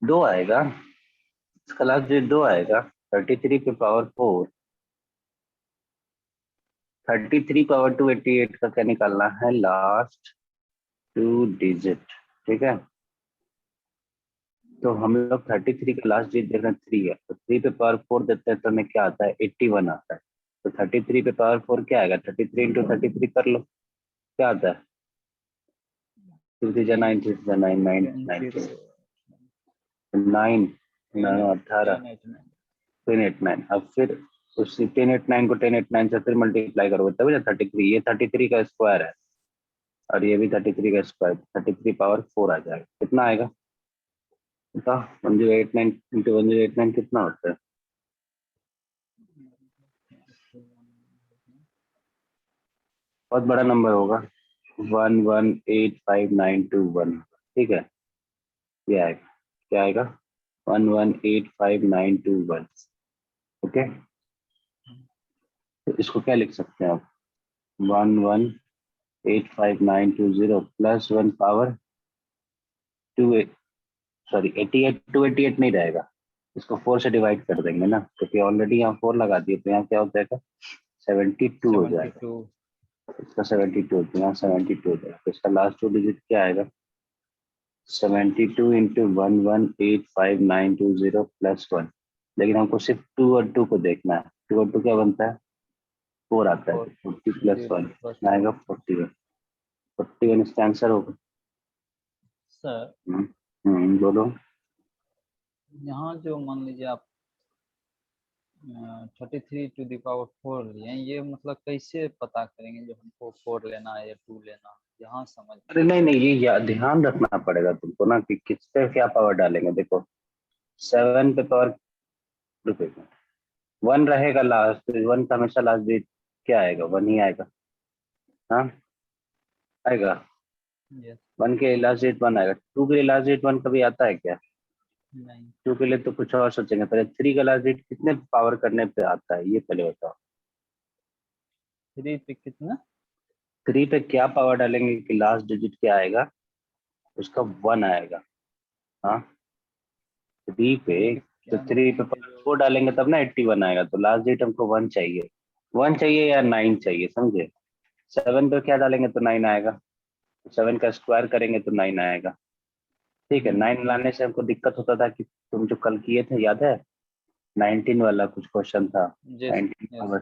दो आएगा, इसका लास्ट डिजिट दो आएगा। 33 पे पावर 4, 33 पावर 288 का क्या निकालना है, लास्ट टू डिजिट। ठीक है, तो हम लोग 33 का लास्ट डिजिट देख रहे हैं 3 है, तो 3 पे पावर 4 देते हैं तो हमें क्या आता है, 81 आता है। तो 33 पे पावर 4 क्या आएगा, 33 इंटू 33 कर लो, क्या आता है, 3 3 9 9 9 9 9 18 1089। अब फिर उसी 1089 को 1089 से फिर मल्टीप्लाई करोगे तभी ना 33, ये 33 का स्क्वायर है और ये भी 33 का स्क्वायर, 33 पावर 4 आ जाएगा। कितना आएगा बता, 1089 इंटू 1089 कितना होता है, बहुत बड़ा नंबर होगा, 118591। ठीक है, ये आएगा, क्या आएगा, 118591। ओके, तो इसको क्या लिख सकते हैं आप, 118591 प्लस 1 पावर 2, सॉरी 88, 288 नहीं रहेगा, इसको 4 से डिवाइड कर देंगे ना, क्योंकि ऑलरेडी यहाँ 4 लगा दिए, तो यहाँ क्या हो जाएगा, 72 हो जाएगा। 72। इसका 72, तो यहाँ 72 हो जाएगा, तो इसका लास्ट टू डिजिट क्या आएगा, 72 इंटू 118591 प्लस 1। लेकिन हमको सिर्फ 2 और 2 को देखना है, 2 और 2 क्या बनता है, 4 आता है, तो 40 प्लस 1 कितना आएगा, 41। 41 इसका आंसर होगा। सर बोलो। यहाँ जो मान लीजिए आप 33 टू द पावर 4 लिए, ये मतलब कैसे पता करेंगे जो हमको 4 लेना है या 2 लेना है, यहाँ समझ अरे नहीं नहीं, ये ध्यान रखना पड़ेगा तुमको ना कि किस पे क्या पावर डालेंगे। देखो 7 पे पावर, रुको 1 रहेगा लास्ट, 1 का हमेशा लास्ट डिजिट क्या आएगा, 1 ही आएगा। हाँ आएगा, यस। 1 के लास्ट डिजिट 1 आएगा, 2 के लिए लास्ट डिजिट 1 कभी आता है क्या, नहीं। 2 के लिए तो कुछ और सोचेंगे। पहले 3 का लास्ट डिजिट कितने पावर करने पे आता है, ये पहले बताओ। 3 पे कितना? 3 पे क्या पावर डालेंगे कि लास्ट डिजिट क्या आएगा, उसका 1 आएगा। हाँ 3 पे, 3 पे तो क्या 3 पे डालेंगे जो? 4 डालेंगे तब ना 81 आएगा, तो लास्ट डिजिट हमको 1 चाहिए, 1 चाहिए या 9 चाहिए, समझे। 7 पे क्या डालेंगे तो 9 आएगा, 7 का स्क्वायर करेंगे तो 9 आएगा। ठीक है, 9 लाने से हमको दिक्कत होता था कि तुम जो कल किए थे याद है, 19 वाला कुछ क्वेश्चन था, यस 19 यस। पावर,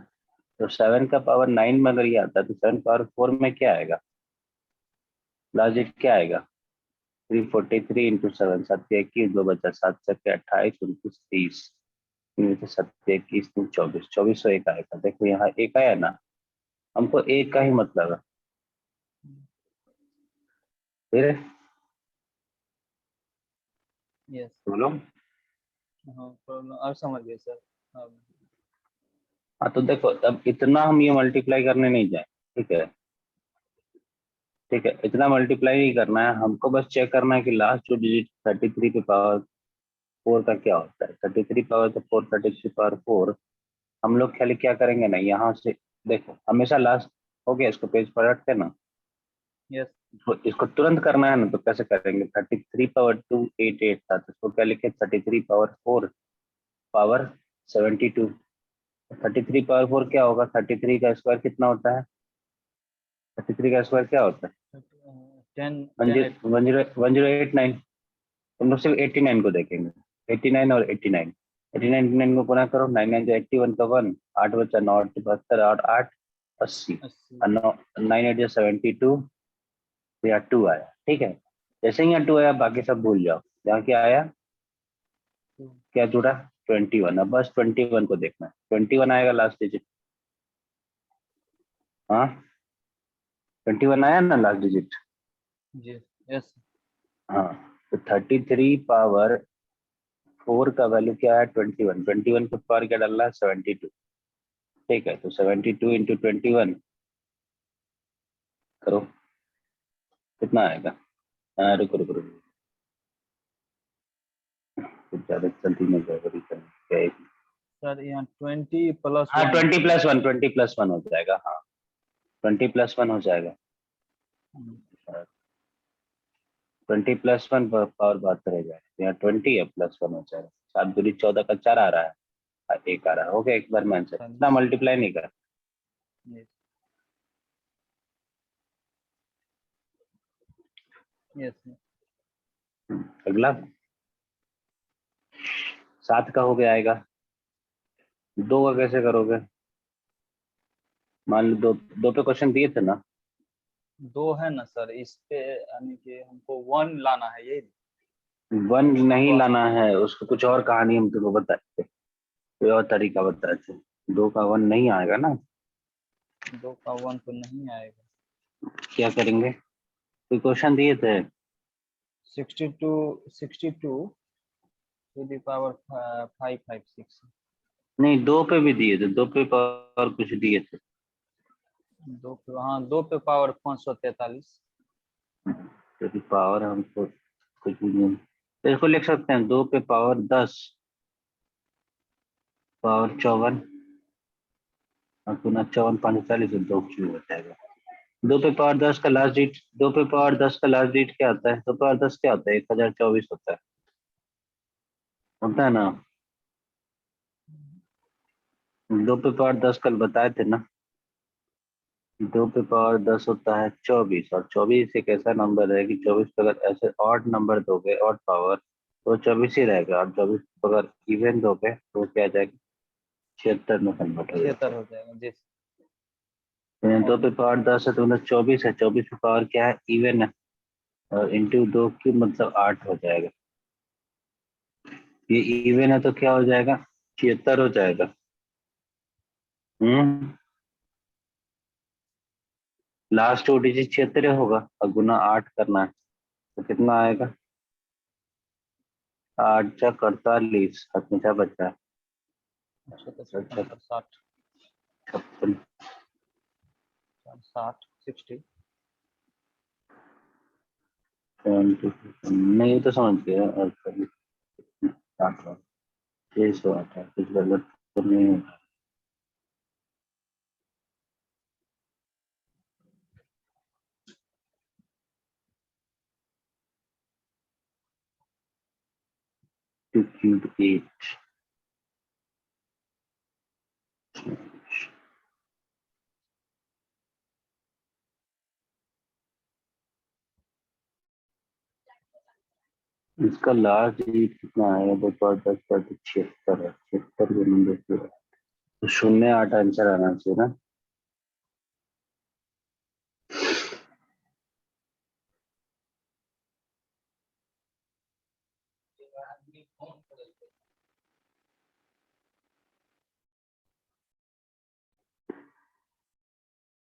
तो 7 का पावर 9 में अगर ये आता है तो 7 पावर 4 में क्या आएगा, लास्ट डिजिट क्या आएगा, 343 इंटू 7, 7 21, 2 बचा 7 7 28 29 30, 7 21 24, 2401 आएगा। देखो यहाँ एक आया ना, हमको एक का ही मतलब है। फिर यस। बोलो। हाँ प्रॉब्लम और समझ गए सर। अब हाँ तो देखो, अब इतना हम ये मल्टीप्लाई करने नहीं जाए, ठीक है, ठीक है, इतना मल्टीप्लाई नहीं करना है हमको, बस चेक करना है कि लास्ट जो डिजिट 33 पे पावर 4 का क्या होता है। 33 पावर तो 4, 33 पावर 4, हम लोग खाली क्या करेंगे ना, यहाँ से देखो हमेशा लास्ट हो गया, इसको पेज पलट के ना, यस। इसको तुरंत करना है ना, तो कैसे करेंगे, 33 पावर 288 था, तो इसको क्या लिखे, 33 पावर 4 पावर 72। 33 पावर 4 क्या होगा, 33 का स्क्वायर कितना होता है, 33 का स्क्वायर क्या होता है, 10 वन 10 8। जीरो 1089। तुम लोग सिर्फ 89 को देखेंगे, 89 और 89, 89 89 को पुनः करो, 9 9 81 का 1, 8 बचा 9 72 और 8 80, 80। और 9 9 8 72, तो यहाँ 2 आया। ठीक है, जैसे ही यहाँ 2 आया बाकी सब भूल जाओ, यहाँ क्या आया, क्या जुड़ा, 21। अब बस 21 को देखना है, 21 आएगा लास्ट डिजिट। हाँ 21 आया ना लास्ट डिजिट। जी। यस। हाँ, तो 33 पावर 4 का वैल्यू क्या है, 21, 21 के पावर क्या डालना है, 72। ठीक है, तो 72 इंटू 21 करो, कितना आएगा, रुको रुको रुको, कुछ ज्यादा जल्दी में गड़बड़ी करनी क्या है। सर यहाँ 20 प्लस हाँ 1 20 होगा। प्लस वन, 20 प्लस वन हो जाएगा, हाँ 20 प्लस वन हो जाएगा। 20 + 1 पावर 72 हो जाएगा। यहाँ 20 है +1 हो जाएगा। 7 दूनी 14 का 4 आ रहा है, 1 आ रहा है। हो गया एक बार में आंसर। इतना मल्टीप्लाई नहीं कर। अगला 7 का हो गया आएगा। 2 का कैसे करोगे? मान लो दो पे क्वेश्चन दिए थे ना। 2 है ना सर, इस पे यानी कि हमको 1 लाना है, ये 1 नहीं लाना है, उसको कुछ और कहानी हम तुमको बताते, कोई और तरीका बताते। 2 का 1 नहीं आएगा ना। 2 का 1 तो नहीं आएगा। क्या करेंगे? कोई क्वेश्चन दिए थे 62 टू द पावर 556। नहीं, 2 पे भी दिए थे, 2 पे और कुछ दिए थे। 2 पे, हाँ 2 पे पावर 543। यदि पावर हमको कुछ भी नहीं, तो इसको लिख सकते हैं 2 पे पावर 10 पावर 54 और पुनः 54 45 से 2 क्यों हो जाएगा। 2 पे पावर 10 का लास्ट डिजिट, 2 पे पावर 10 का लास्ट डिजिट क्या होता है? 2 पावर 10 क्या होता है? 1024 होता है ना। 2 पे पावर 10 कल बताए थे ना। 2 पे पावर 10 होता है 24, और 24 एक ऐसा नंबर है कि 24 पे अगर ऐसे ऑड नंबर दोगे, ऑड पावर, तो 24 ही रहेगा। और 24 पे अगर इवन दोगे तो क्या आ जाएगा? 76 में कन्वर्ट हो 76 जाएगा। हो जाएगा जी। 2 पे पावर 10 है तो मतलब 24 है। 24 पे पावर क्या है? इवन है। और इंटू 2 की मतलब 8 हो जाएगा। ये इवन है तो क्या हो जाएगा? 76 हो जाएगा। लास्ट 2 डिजिट 76 होगा और गुना 8 करना है तो कितना आएगा? 8 × 48, हाथ में क्या बचा है? 60 56। 60 नहीं, ये तो समझ गया। और 608 है, कुछ गलत तो नहीं होगा। Two cube 8। इसका लास्ट डिजिट कितना आएगा? 2 पर 10 पर 76 है। 76 के नंबर पे तो 08 आंसर आना चाहिए ना।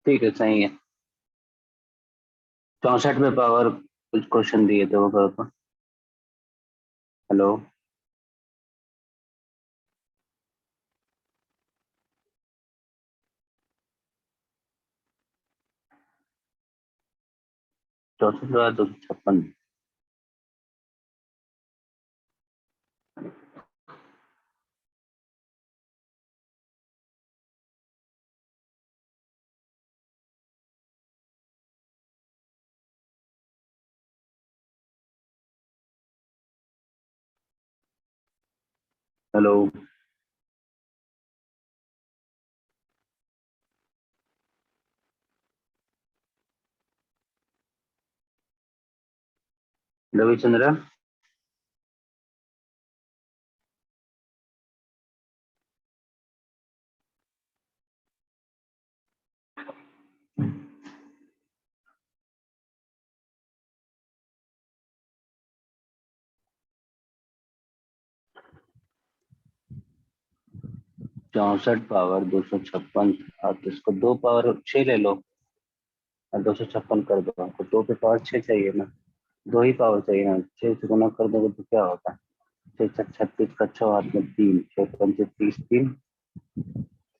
ठीक है, सही है। 64 में पावर कुछ क्वेश्चन दिए थे, वो करो तो। हेलो। 64 के बाद 256। हेलो। रविचंद्र। चौसठ पावर 256। आप इसको 2 पावर 6 ले लो और 256 कर दो। आपको 2 पे पावर 6 चाहिए ना, 2 ही पावर चाहिए ना। 6 से गुना कर दोगे तो क्या होगा? 6 × 36 का 6, हाथ में 3, 6 × 5 = 30, 3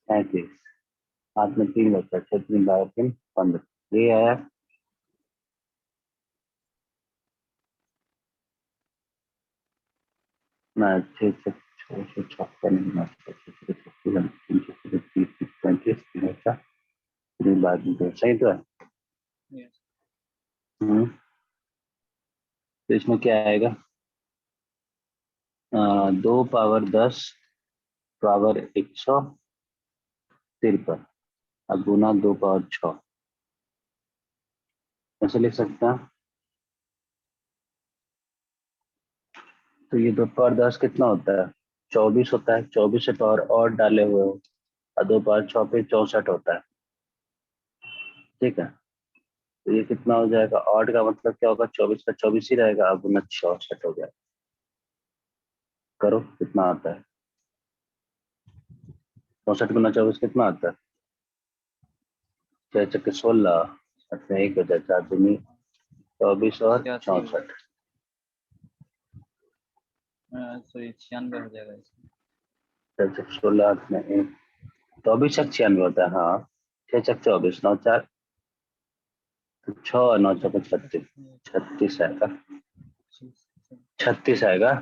35, हाथ में 3 बचा, 6 × 3 = 3 15। ये आया ना। 6 से 656 35 बचा, 3 बाद में 2। सही तो है। Yes. हम्म। तो इसमें क्या आएगा, 2 पावर 10 पावर 153 अब गुना 2 पावर 6, ऐसे लिख सकते हैं। तो ये 2 पावर 10 कितना होता है, 24 होता है। 24 से पावर और डाले हुए हो और 2 पावर 6 पे 64 होता है। ठीक है, तो ये कितना हो जाएगा, ऑड का मतलब क्या होगा, 24 का 24 ही रहेगा, अब गुना 64 हो गया। करो कितना आता है, 64 गुना 24 कितना आता है, 6 × 16, 1 हो जाए, 4 दूनी 24 और 86 हो 64। जाएगा, सॉरी 96 हो जाएगा इसमें। 6 × 16 में 1, 24 96 होता है। हाँ, 6 × 24 9 4, तो 6 और 9 4 36, 36 आएगा, 36 आएगा।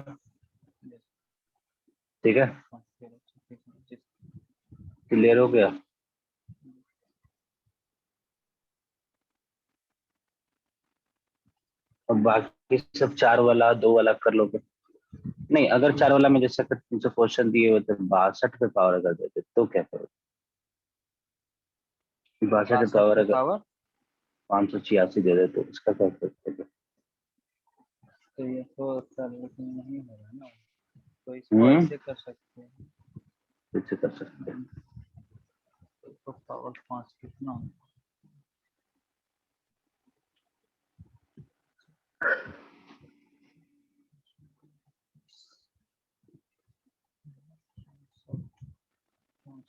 ठीक है, क्लियर हो गया। अब बाकी सब 4 वाला 2 वाला कर लोगे। नहीं, अगर 4 वाला में जैसे अगर तुमसे क्वेश्चन दिए हुए थे 62 पे पावर अगर देते तो क्या करोगे, 62 पे 62 पावर पे अगर पावर, 586 दे दे तो इसका क्या करोगे। तो ये तो सर लेकिन नहीं हो रहा ना, तो इसको ऐसे कर सकते हैं। कैसे कर सकते हैं। तो पावर 5 कितना होगा?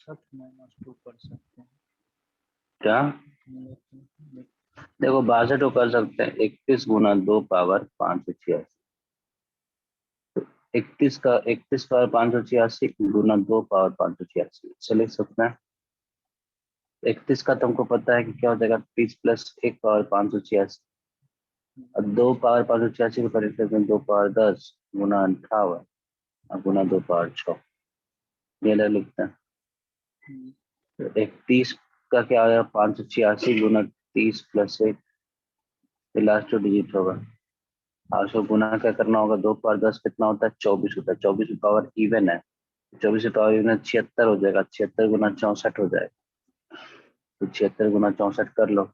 -2 कर सकते हैं। क्या, देखो 62 को कर सकते हैं 31 गुना 2 पावर 586, 31 पावर 586 गुना 2 पावर 586 से लिख सकते हैं। 31 का तुमको पता है कि क्या हो जाएगा, 30 प्लस 1 पावर 586 और 2 पावर 586 को करेक्ट करते हैं 2 पावर 10 गुना 58 और गुना 2 पावर 6, ये ले लिखते हैं। तो 31 का क्या हो जाएगा, 586 गुना 30 प्लस 1, लास्ट डिजिट होगा। और उसको गुना क्या करना होगा, 2 पावर 10 कितना होता है, 24 होता है। 24 पावर इवन है, 24 पावर इवन 76 हो जाएगा, 76 गुना 64 हो जाएगा। तो 76 गुना 64 कर लो,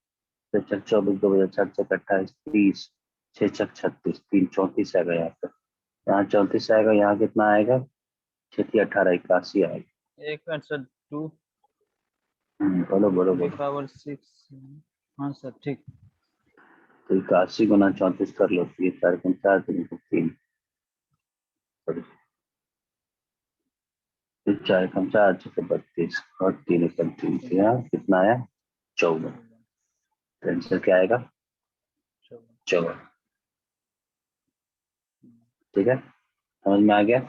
6 × 24 2 बजे 7 × 28 30, 6 × 36 3 34 आएगा यहाँ पे, यहाँ 34 आएगा, यहाँ कितना आएगा, 6 × 18 81 आएगा। एक मिनट सर, 2 बोलो बोलो 3 बोलो। पावर 6, हाँ सर ठीक। तो 81 गुना 34 कर लो, 4 × 4 4 × 32 और 3 × 3 यहाँ कितना आया, 54। तो आंसर क्या आएगा, 54। ठीक है, समझ में आ गया।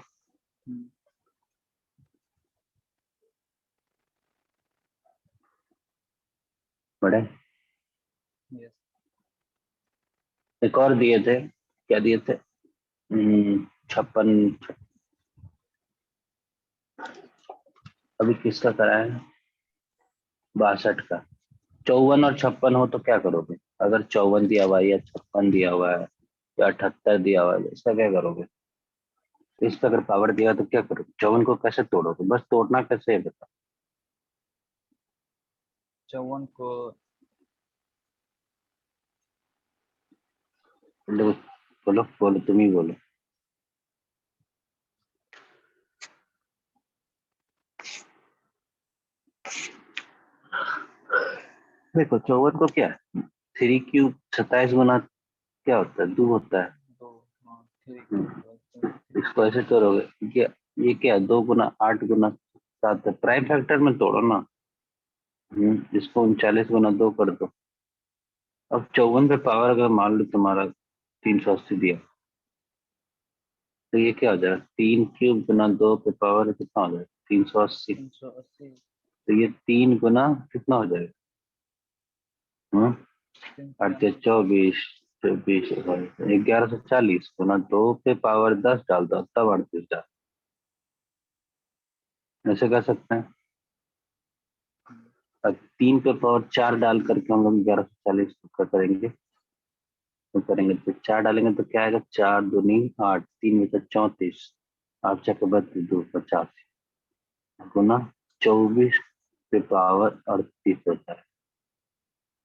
बड़े यस। एक और दिए थे, क्या दिए थे, 56, अभी किसका कराया है, 62 का। 54 और 56 हो तो क्या करोगे, अगर 54 दिया हुआ है या 56 दिया हुआ है या 78 दिया हुआ है, इसका क्या करोगे। इस पर अगर पावर दिया तो क्या करोगे, 54 को कैसे तोड़ोगे, बस तोड़ना कैसे है बताओ। 54 को बोलो बोलो बोलो, तुम ही बोलो। देखो 54 को क्या, 3 क्यूब 27 गुना क्या होता है, 2 होता है। 2, हाँ 3 हम्म, क्यूब इसको ऐसे तोड़ोगे, ये क्या 2 गुना 8 गुना 7 है, प्राइम फैक्टर में तोड़ो ना। इसको 39 गुना 2 कर दो। अब 54 पे पावर अगर मान लो तुम्हारा 380 दिया, तो ये क्या हो जाएगा, 3 क्यूब गुना 2 पे पावर कितना हो जाएगा, 380। 380, तो ये 3 गुना कितना हो जाएगा, 8 3 या 24 24 1140 गुना 2 पे पावर 10 डाल दो, तब 38 डाल, ऐसे कर सकते हैं। अब 3 पे पावर 4 डाल करके हम लोग 1140 का करेंगे। तो करेंगे तो 4 डालेंगे तो क्या आएगा, 4 दूनी 8, 3 बचा 34, 8 चक्के 32, 2 85 गुना 24 पे पावर 38 होता है।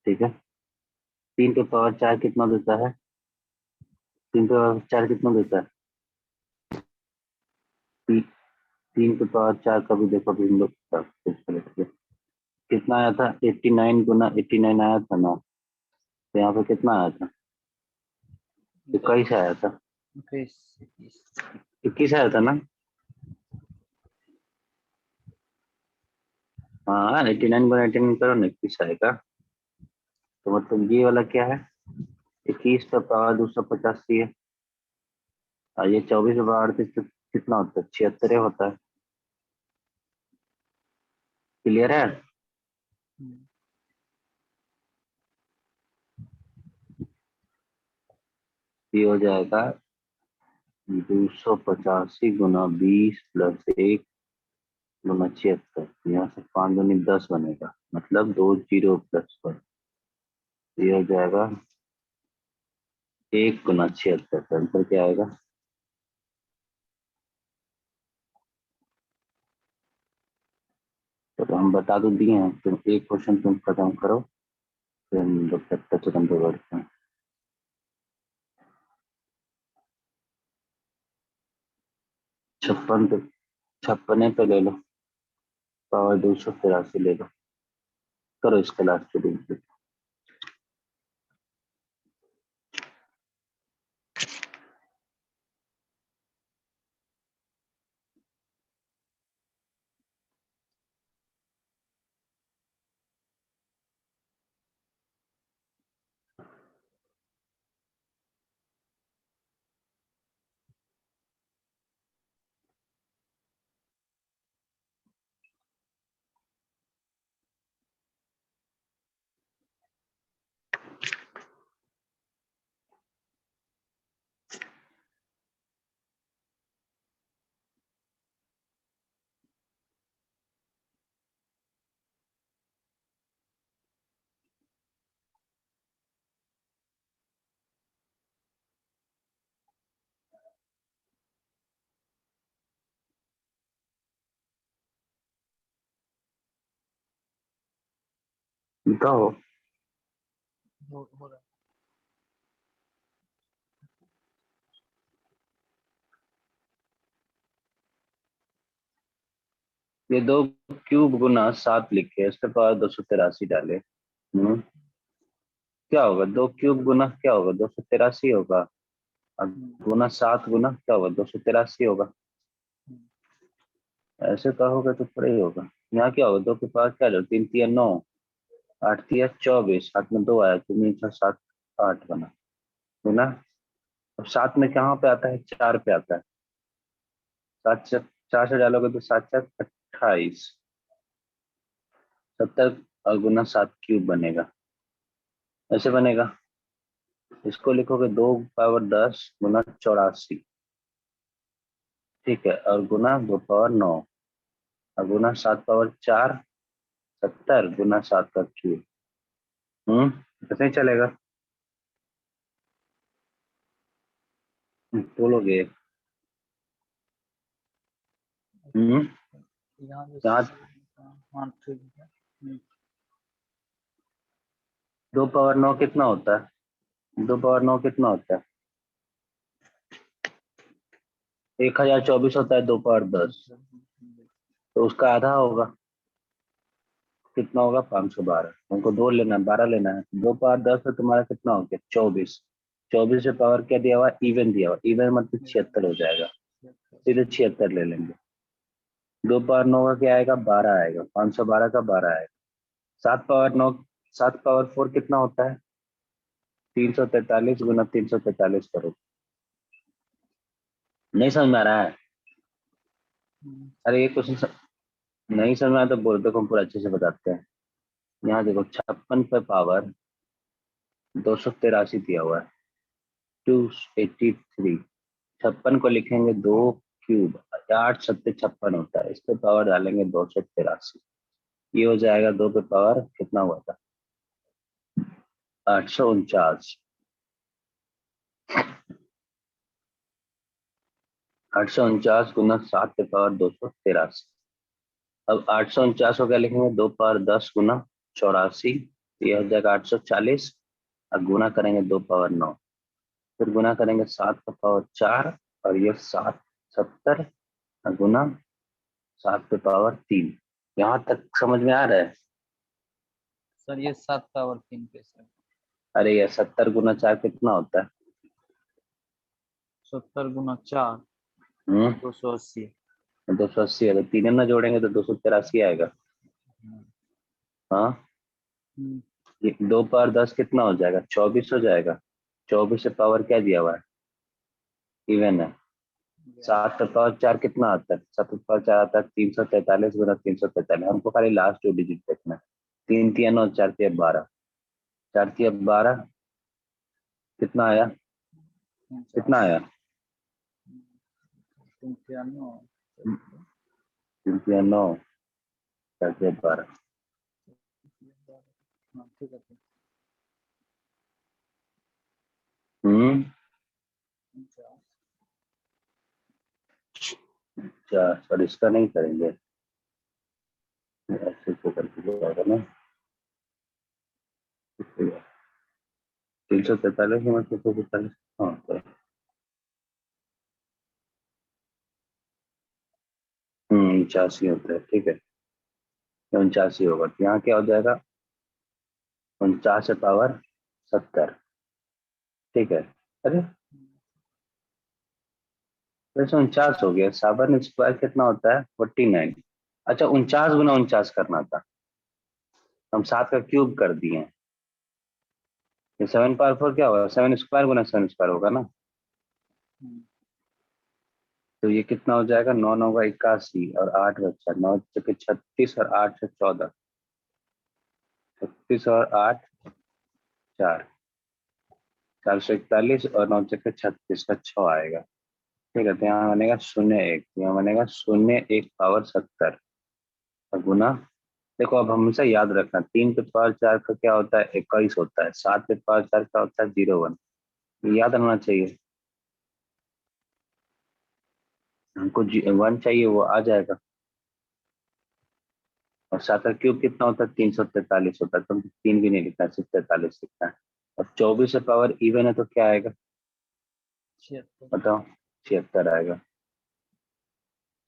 ठीक है, 3 पे पावर 4 कितना देता है, 3 पे पावर 4 कितना देता है, 3 पे पावर 4 का भी देखो अभी हम लोग कितना आया था, 89 गुना 89 आया था ना, तो यहाँ पे कितना आया था, 21 आया था, 21 21 आया था ना। हाँ 89 गुना 89 करो ना, 21 आएगा। तो मतलब ये वाला क्या है, 21 का पावर 285 है, और ये 24 का पावर 38 तो कितना होता है, 76 होता है। क्लियर है। ये हो जाएगा 285 गुना 20 प्लस 1 गुना 76, यहाँ से 5 दूनी 10 बनेगा, मतलब 2 जीरो प्लस 1, ये हो जाएगा 1 गुना 76, तो आंसर क्या आएगा। तो हम बता तो दिए हैं, तुम एक क्वेश्चन तुम खत्म करो, फिर हम लोग तब तक तुरंत बढ़ते हैं। 56 पे 56 पे ले लो, पावर 283 ले लो, करो इसके लास्ट पे। बताओ। हो रहा ये 2 क्यूब गुना 7 लिखे, इसके पावर 283 डाले। क्या होगा, 2 क्यूब गुना क्या होगा, 283 होगा, और गुना 7 गुना क्या होगा, 283 होगा। ऐसे कहोगे तो थोड़ा ही होगा। यहाँ क्या होगा, 2 के पास क्या लो, 3 तिया 9, 8 तिया 24, 7 में 2 आया, 3 6 7 8 बना, गुना। अब 7 में कहाँ पे आता है, 4 पे आता है, 7 से 4 से डालोगे तो 7 7 28, 70, और गुना 7 क्यूब बनेगा, ऐसे बनेगा। इसको लिखोगे 2 पावर 10 गुना 84, ठीक है, और गुना 2 पावर 9, और गुना 7 पावर 4, 70 गुना 7 का क्यूब। ऐसे ही चलेगा, बोलोगे। हम्म यहाँ जो यहाँ हाँ ठीक है। 2 पावर 9 कितना होता है, 2 पावर 9 कितना होता है, 1024 होता है 2 पावर 10, तो उसका आधा होगा, कितना होगा, 512। हमको 2 लेना है, 12 लेना है, 2 पावर 10 तो तुम्हारा कितना हो गया, 24, 24 से पावर क्या दिया हुआ, इवन दिया हुआ, इवन मतलब 76 हो जाएगा, सीधे 76 ले लेंगे। 2 पावर 9 का क्या आएगा, 12 आएगा, 512 का 12 आएगा। 7 पावर 9, 7 पावर 4 कितना होता है, 343 गुना 343 करो। नहीं समझ में आ रहा है, अरे ये क्वेश्चन नहीं समझ में आया तो बोल, देखो हम पूरा अच्छे से बताते हैं। यहाँ देखो 56 पे पावर 283 दिया हुआ है, 283, 56 को लिखेंगे 2 क्यूब, 8 सत्ते 56 होता है, इस पे पावर डालेंगे 283, ये हो जाएगा 2 पे पावर कितना हुआ था, 849, 849 गुना 7 के पावर 283। अब 849 को क्या लिखेंगे, 2 पावर 10 गुना 84, ये हो जाएगा 840, और गुना करेंगे 2 पावर 9, फिर गुना करेंगे 7 का पावर 4, और ये 770, और गुना 7 के पावर 3। यहाँ तक समझ में आ रहा है? सर ये 7 पावर 3 कैसे? अरे ये 70 गुना 4 कितना होता है? 70 गुना 4 हम्म 280। 280 है, तो तीन ना जोड़ेंगे तो 283 आएगा। हाँ, हम्म, ये 2 पावर 10 कितना हो जाएगा, 24 हो जाएगा। 24 से पावर क्या दिया हुआ है, इवन है। 7 पे पावर 4 कितना आता है, 7 पे पावर 4 आता है 343 गुना 343। हमको खाली लास्ट 2 डिजिट देखना है। 3 तिया 9, 4 तिया 12, 4 तिया 12 कितना आया, 49, कितना आया? 3 तिया 9, 4 तिया 12। हाँ, ठीक है, ठीक। हम्म 49, अच्छा, और इसका नहीं करेंगे, ऐसे तो करके जाएगा ना। 343 में 343, हाँ तो 89 होता है, ठीक है। 89 होगा, तो यहाँ क्या हो जाएगा, 49 से पावर 70, ठीक है। अरे वैसे 49 हो गया, 7 स्क्वायर कितना होता है, 49। अच्छा, 49 गुना 49 करना था, हम 7 का क्यूब कर दिए। ये 7 पावर 4 क्या होगा, 7 स्क्वायर गुना 7 स्क्वायर होगा ना। तो ये कितना हो जाएगा, 9 9 का 81, और 8 बच्चा 9 के 36, और 8 से 14, 36 और 8 4, 441, और 9 के 36 का 6 आएगा। ठीक है, तो यहाँ बनेगा 0 1, यहाँ बनेगा 0 1 पावर 70, और गुना। देखो अब हमेशा याद रखना, 3 पे पावर 4 का क्या होता है, 21 होता है। 7 पे पावर 4 का होता है 01, याद रहना चाहिए। हमको 1 चाहिए, वो आ जाएगा। और 7 का क्यूब कितना होता है, 343 होता है, तो 3 भी नहीं लिखना है, सिर्फ 43 लिखना है। और 24 से पावर इवन है तो क्या आएगा, 76। बताओ। 76 आएगा।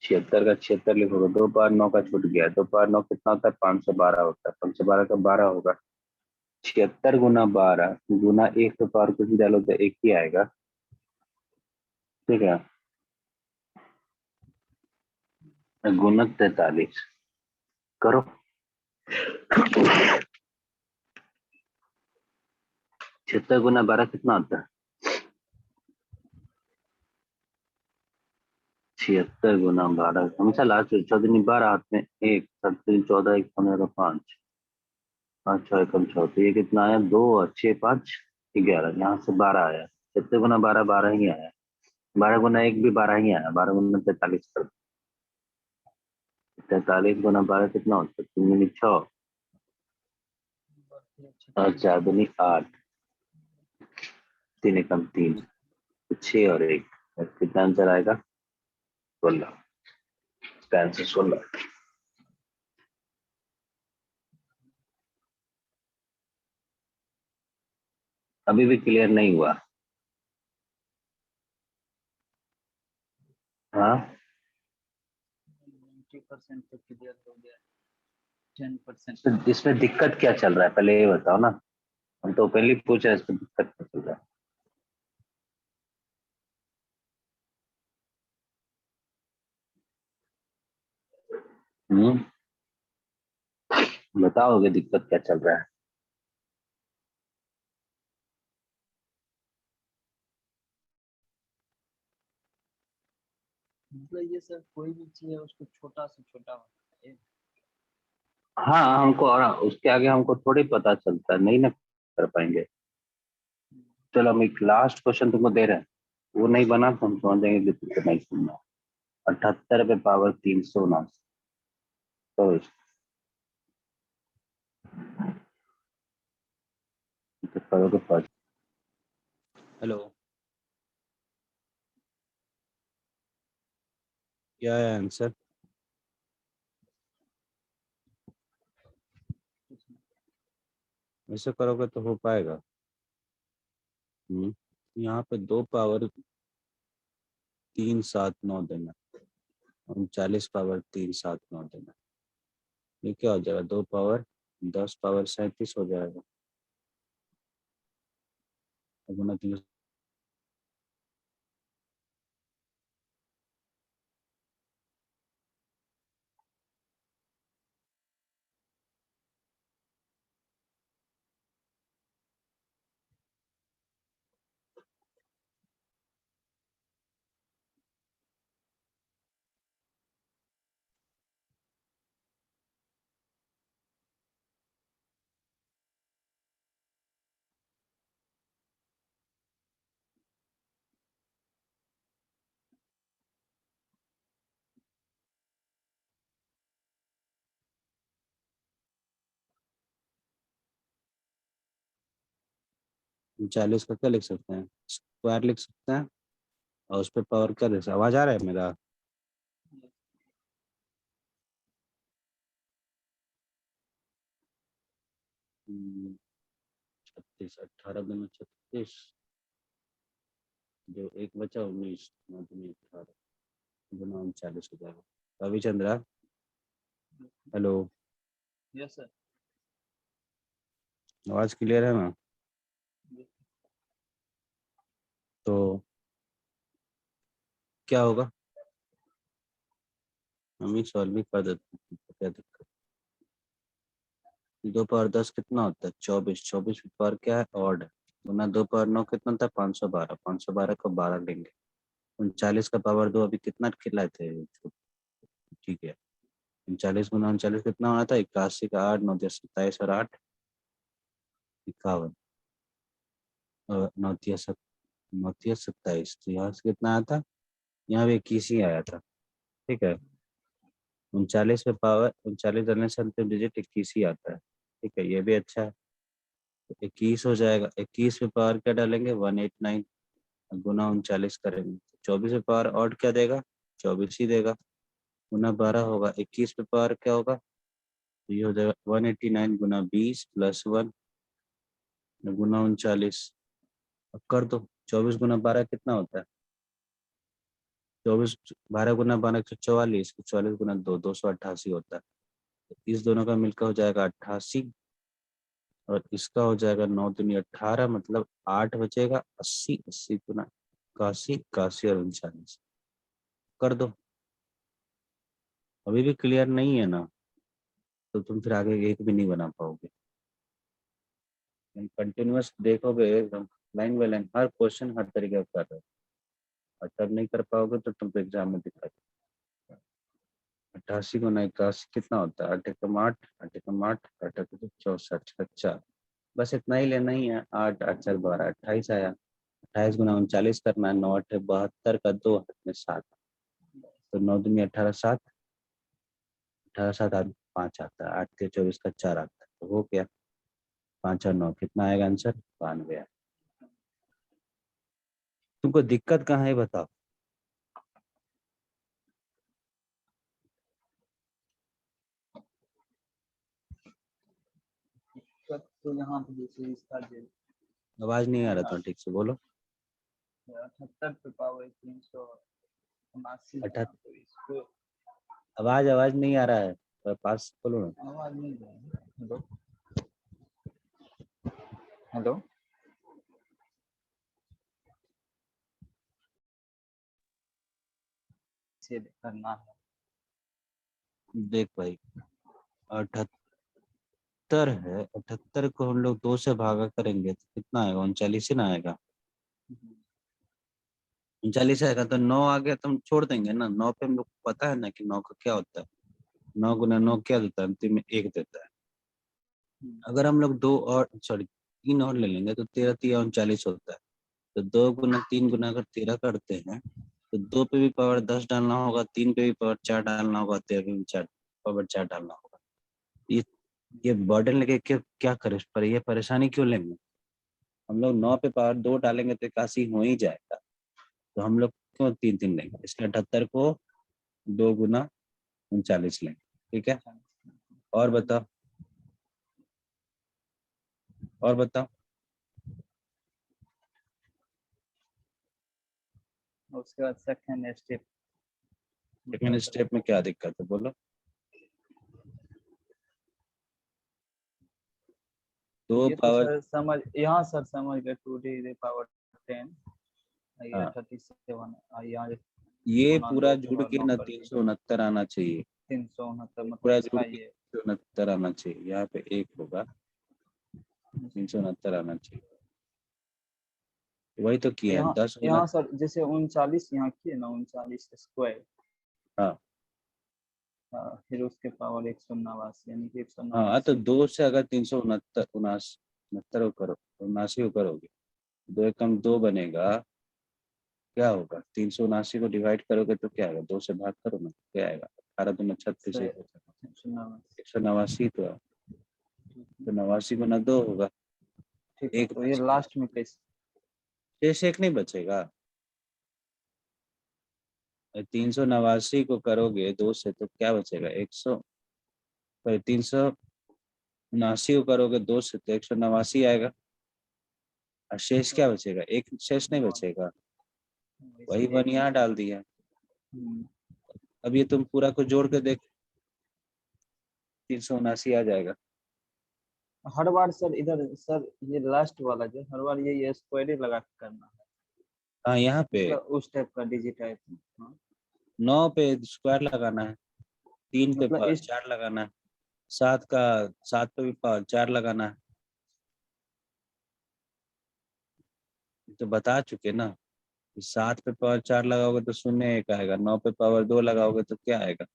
76 का 76 लिखोगे, 2 पावर 9 का छूट गया, 2 पावर 9 कितना होता है, 512 होता है। 512 का 12 होगा। 76 गुना 12 गुना 1 पे पावर कुछ भी डालो तो 1 ही आएगा, ठीक है। गुणक 43 करो। 76 गुना 12 कितना होता है, 76 गुना 12, हमेशा लास्ट 14 12 हाथ में 1, 7 14, 1 15 5, 5 6 एकम 6, तो ये कितना आया, 2 और 6 5 11, यहाँ से 12 आया। 76 गुना 12 12 ही आया। 12 गुना 1 भी 12 ही आया। 12 गुना 43 कर, 43 गुना 12 कितना होता है, 3 दूनी 6, और 4 दूनी 8, 3 एकम 3, 6 और 1, कितना आंसर आएगा, 16। इसका आंसर 16। अभी भी क्लियर नहीं हुआ? हाँ 90% तो क्लियर हो गया, 10%। तो इसमें दिक्कत क्या चल रहा है, पहले ये बताओ ना। हम तो पहले ही पूछ रहे हैं, इसमें दिक्कत क्या चल रहा है। हम्म बताओगे दिक्कत क्या चल रहा है। मतलब ये सर कोई भी चीज है उसको छोटा से छोटा बनाना है। हाँ हमको, और उसके आगे हमको थोड़ी पता चलता है, नहीं ना कर पाएंगे। चलो हम एक लास्ट क्वेश्चन तुमको दे रहे हैं, वो नहीं बना तो हम समझ जाएंगे कि तुमको नहीं सुनना। 78 पे पावर 379, तो करोगे फर्स्ट। हेलो। क्या है आंसर? ऐसे करोगे तो हो पाएगा। यहाँ पे 2 पावर 3 7 9 देना, 39 पावर 3 7 9 देना। ये क्या हो जाएगा? 2 पावर 10 पावर 37 हो जाएगा। गुना 39 का क्या लिख सकते हैं? स्क्वायर लिख सकते हैं। और उस पर पावर क्या दे सकते हैं? आवाज आ रहा है मेरा? 36 18 दूनी 36, जो एक बचा 19 9 दूनी 18 गुना 39 हो जाएगा। रविचंद्रा, हेलो, यस सर। आवाज क्लियर है ना? तो क्या होगा? हम ही सॉल्व भी कर देते हैं, तो क्या दिक्कत? 2 पावर 10 कितना होता है? 24। 24 पावर क्या है? ऑड। गुना 2 पावर 9 कितना होता है? 512। 512 को 12 लेंगे। 39 का पावर 2 अभी कितना खिलाए थे? ठीक है। 39 गुना 39 कितना होना था? 81 का 8 9 10 27 और 8 51 और 9 9 27। तो यहाँ से कितना आया था? यहाँ भी 21 ही आया था। ठीक है। 39 पे पावर 39 डालने से अंतिम डिजिट 21 ही आता है। ठीक है, ये भी अच्छा है। तो 21 हो जाएगा। 21 पे पावर क्या डालेंगे? 189 गुना 39 करेंगे। 24 पे पावर ऑड क्या देगा? 24 ही देगा। गुना 12 होगा। 21 पे पावर क्या होगा? तो ये हो जाएगा 189 गुना 20 प्लस 1 गुना 39। अब कर दो। 24 गुना 12 कितना होता है? 24 12 गुना 12 144। 44 गुना 2 288 होता है। तो इस दोनों का मिलकर हो जाएगा 88 और इसका हो जाएगा 9 दूनी 18, मतलब 8 बचेगा। 80 80 गुना 81 81 और 39 कर दो। अभी भी क्लियर नहीं है ना? तो तुम फिर आगे एक भी नहीं बना पाओगे। कंटिन्यूअस देखोगे एकदम लाइन बाय लाइन हर क्वेश्चन हर तरीके का कर रहे हो, और तब नहीं कर पाओगे तो तुमको एग्जाम में दिक्कत। 88 गुना 81 कितना होता है? 8 एकम 8 8 एकम 8 8 एकम 64 का 4। बस इतना ही लेना ही है। 8 8 4 12 28 आया। 28 गुना 39 करना है। 9 8 72 का 2 हाथ में 7। तो 9 दूनी 18 7 18 7 5 आता है। 8 के 24 का 4 आता है। तो हो गया 5 और 9 कितना आएगा आंसर? 92। तुमको दिक्कत कहाँ है बताओ? तो यहाँ पे जैसे इसका जो आवाज नहीं आ रहा था, ठीक से बोलो। 78 पे पावर 379 है, 78 तो इसको आवाज आवाज नहीं आ रहा है, तो पास बोलो ना। आवाज नहीं जा रही है। Hello hello. इसे करना है। देख भाई, 78 है। 78 को हम लोग 2 से भागा करेंगे तो कितना आएगा? 39 ही ना आएगा? 39 आएगा तो 9 आ गया तो हम छोड़ देंगे ना। 9 पे हम लोग को पता है ना कि 9 का क्या होता है। 9 गुना 9 क्या देता है? अंतिम में 1 देता है। अगर हम लोग 2 और सॉरी 3 और ले लेंगे तो 13 3 39 होता है। तो 2 गुना 3 गुना अगर 13 करते हैं तो 2 पे भी पावर 10 डालना होगा, 3 पे भी पावर 4 डालना होगा, 13 पे भी 4 पावर 4 डालना होगा। ये ये बर्डन लेके क्या करे पर ये परेशानी क्यों लेंगे? हम लोग 9 पे पावर 2 डालेंगे तो 81 हो ही जाएगा। तो हम लोग क्यों 3 3 लेंगे? इसलिए 78 को 2 गुना 39 लेंगे, ठीक है। और बताओ, और बताओ। उसके बाद सेकंड स्टेप, सेकंड स्टेप में क्या दिक्कत है बोलो। 2 ये तो पावर, सर समझ, यहाँ सर समझ गए 2 to the power 10, ये हाँ 37, यहाँ ये गुना पूरा 2 के जुड़ बाद के 9 ना कर दिए, 369 आना चाहिए, 369, मतलब पूरा इसका जुड़ के ये 369 आना चाहिए, यहाँ पे 1 होगा, 369 आना चाहिए। वही तो किया है, यहाँ 10 गुना। यहाँ सर जैसे 39 यहाँ किए ना, 39 स्क्वायर, हाँ फिर उसके पावर 189, यानी कि हाँ, तो 189। 2 से अगर 369 उनहत्तर को करो, 79 को करोगे, 2 एकम 2 बनेगा, क्या होगा, 379 को डिवाइड करोगे तो क्या आएगा, 2 से भाग करो ना, क्या आएगा, 18 × 36 189 तो है, तो 89 गुना 2 होगा, ठीक है, एक तो ये बच गया, लास्ट में कैसे? शेष एक नहीं बचेगा। 389 को करोगे 2 से तो क्या बचेगा, 379 को करोगे 2 से तो 189 आएगा, और शेष क्या बचेगा, एक शेष नहीं बचेगा, वही इसीलिए 1 यहाँ डाल दिया। हम्म, अब ये तुम पूरा को जोड़ के देख, 379 आ जाएगा। हर बार सर इधर सर ये लास्ट वाला जो हर बार ये स्क्वायर लगा के करना है, हाँ यहाँ पे मतलब उस टाइप का डिजिट टाइप में, हाँ। 9 पे स्क्वायर लगाना है, 3 पे मतलब पावर इस 4 लगाना है, 7 पे भी पावर 4 लगाना है, तो बता चुके ना, 7 पे पावर 4 लगाओगे तो 0 1 आएगा, 9 पे पावर 2 लगाओगे तो क्या आएगा,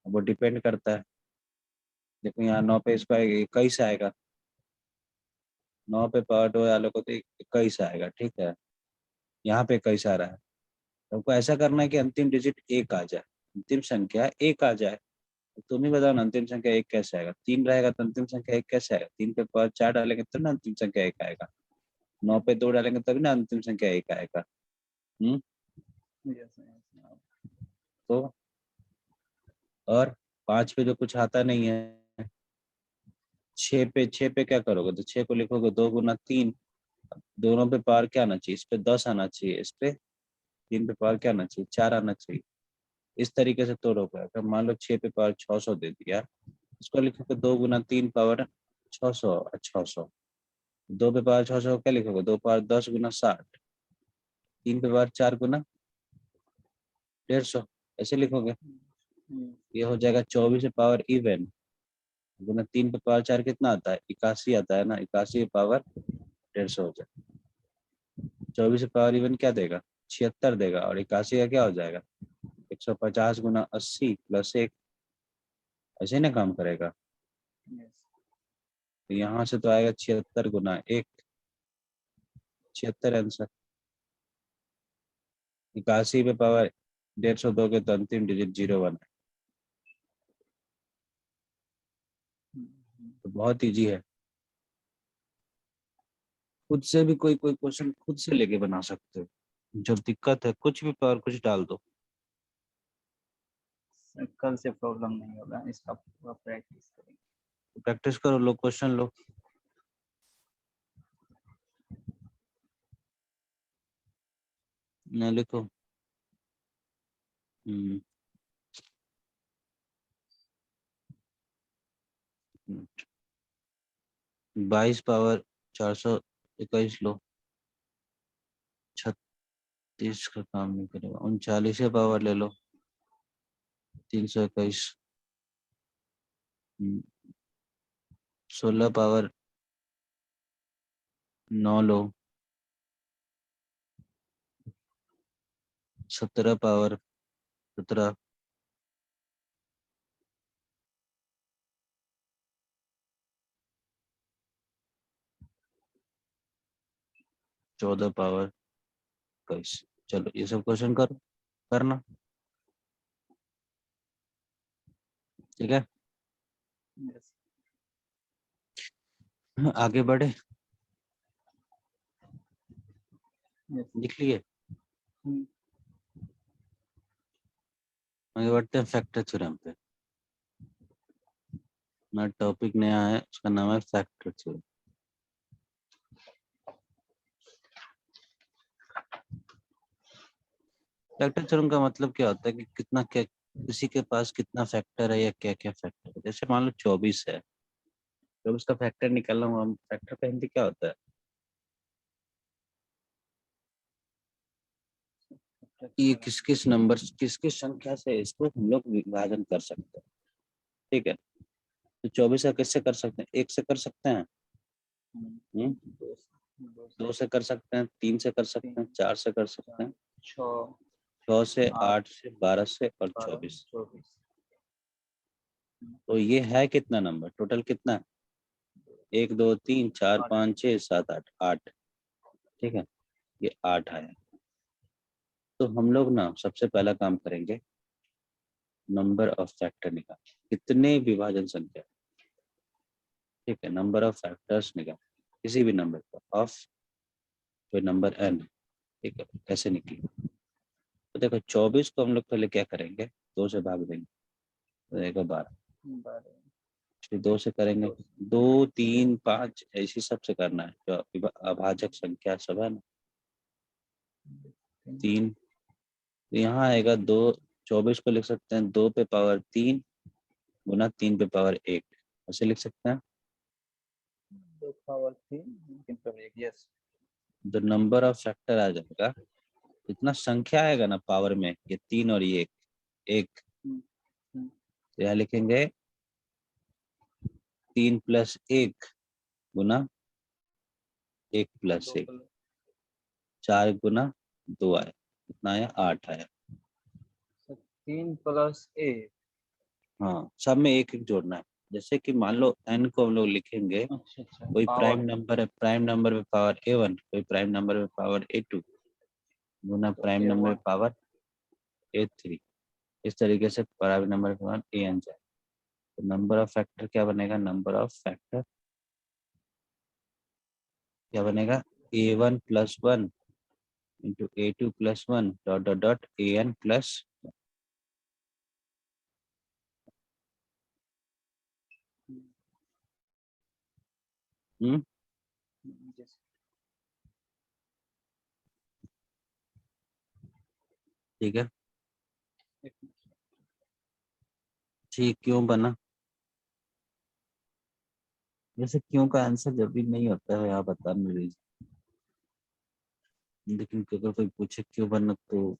वो डिपेंड करता है। देखो यहाँ 9 पे स्क्वायर 21 आएगा, 9 पे पावर 2 वालों को तो 21 आएगा, ठीक है। यहाँ पे 21 आ रहा है, हमको ऐसा करना है कि अंतिम डिजिट 1 आ जाए, अंतिम संख्या 1 आ जाए। तो तुम ही बताओ ना, अंतिम संख्या 1 कैसे आएगा, 3 रहेगा तो अंतिम संख्या 1 कैसे आएगा, 3 पे पावर 4 डालेंगे तो ना अंतिम संख्या 1 आएगा, 9 पे 2 डालेंगे तभी ना अंतिम संख्या 1 आएगा। हम्म, तो और 5 पे जो कुछ आता नहीं है, 6 पे क्या करोगे, तो 6 को लिखोगे 2 गुना 3, दोनों पे पावर क्या आना चाहिए, इस पे 10 आना चाहिए, इस पे 3 पे पावर क्या आना चाहिए, 4 आना चाहिए। इस तरीके से तोड़ोगे, अगर मान लो 6 पे पावर 600 दे दिया, इसको लिखोगे 2 गुना 3 पावर 600 और 600, 2 पे पावर 600 क्या लिखोगे, 2 पावर 10 गुना 60, 3 पे पावर 4 गुना 150, ऐसे लिखोगे। ये हो जाएगा 24 से पावर इवन गुना 3 पे पावर 4 कितना आता है, 81 आता है ना, 81 पावर 150 हो जाए। 24 से पावर इवन क्या देगा, 76 देगा, और 81 का क्या हो जाएगा, 150 गुना 80 प्लस 1, ऐसे ना काम करेगा। तो यहाँ से तो आएगा 76 गुना 1, 76 आंसर। 81 पे पावर 150 दोगे तो अंतिम डिजिट 01 है। तो बहुत इजी है, खुद से भी कोई कोई क्वेश्चन खुद से लेके बना सकते हो, जब दिक्कत है कुछ भी पावर कुछ डाल दो। कल से प्रॉब्लम नहीं होगा, इसका पूरा प्रैक्टिस करेंगे। प्रैक्टिस करो, लो क्वेश्चन लो। ना लिखो। 22 पावर 421 लो, 36 का काम नहीं करेगा, 39 पावर ले लो, 321, 16 पावर 9 लो, 17 पावर 17, 14 पावर 21। चलो ये सब क्वेश्चन करो, करना, ठीक है। Yes. आगे बढ़े, Yes. लिख लिए। हम्म। आगे बढ़ते हैं फैक्टर थ्योरम पे। ना टॉपिक नया है, उसका नाम है फैक्टर थ्योरम। फैक्टर थ्योरम का मतलब क्या होता है कि कितना क्या, किसी के पास कितना फैक्टर है या क्या क्या फैक्टर है। जैसे मान लो 24 है, 24 का फैक्टर निकालना हुआ, हम फैक्टर का हिंदी क्या होता है? ये किस किस नंबर, किस किस संख्या से इसको हम लोग विभाजन कर सकते हैं। ठीक है, तो 24 का किससे कर सकते हैं? 1 से कर सकते हैं, दो दो 2 से कर सकते हैं, 3 से कर सकते हैं, 4 से कर सकते हैं, 6 6 से, 8 8 से, 12 से और 12 24। 24 तो ये है कितना नंबर टोटल, कितना है? 1 2 3 4 8 5 6 7 8, 8। ठीक है, ये 8 आया। तो हम लोग ना सबसे पहला काम करेंगे, नंबर ऑफ फैक्टर निकाल, कितने विभाजन संख्या। ठीक है, नंबर ऑफ फैक्टर्स निकाल किसी भी नंबर का, ऑफ कोई नंबर n। ठीक है, कैसे निकले? तो देखो 24 को हम लोग पहले क्या करेंगे, 2 से भाग देंगे, तो देखो 12। 12 फिर 2 से करेंगे, 2 3 5 ऐसी सबसे करना है, जो अभाजक संख्या सब है ना। 3, तो यहाँ आएगा 2। 24 को लिख सकते हैं 2 पे पावर 3 गुना 3 पे पावर 1, ऐसे लिख सकते हैं। 2 पावर 3 3 पर 1 यस। तो नंबर ऑफ फैक्टर आ जाएगा, इतना संख्या आएगा ना पावर में, ये 3 और ये 1। तो यहाँ लिखेंगे 3 + 1 गुना 1 + 1, 4 गुना 2 आया, कितना आया? 8 आया। 3 + 1। हाँ, सब में एक एक जोड़ना है। जैसे कि मान लो n को हम लोग लिखेंगे, अच्छा अच्छा कोई प्राइम पावर नंबर है, प्राइम नंबर पे पावर a1, कोई प्राइम नंबर पे पावर a2 गुना तो प्राइम नंबर पे A1 पावर a3। इस तरीके से प्राइम नंबर पे पावर an जाए। तो नंबर ऑफ फैक्टर क्या बनेगा? नंबर ऑफ फैक्टर क्या बनेगा? a1 + 1 into a2 + 1 dot dot dot an plus. yes। ठीक है, एक मिनट। ठीक क्यों बना? वैसे क्यों का आंसर जब भी नहीं होता है आप बता नहीं रही, लेकिन अगर कोई पूछे क्यों बना तो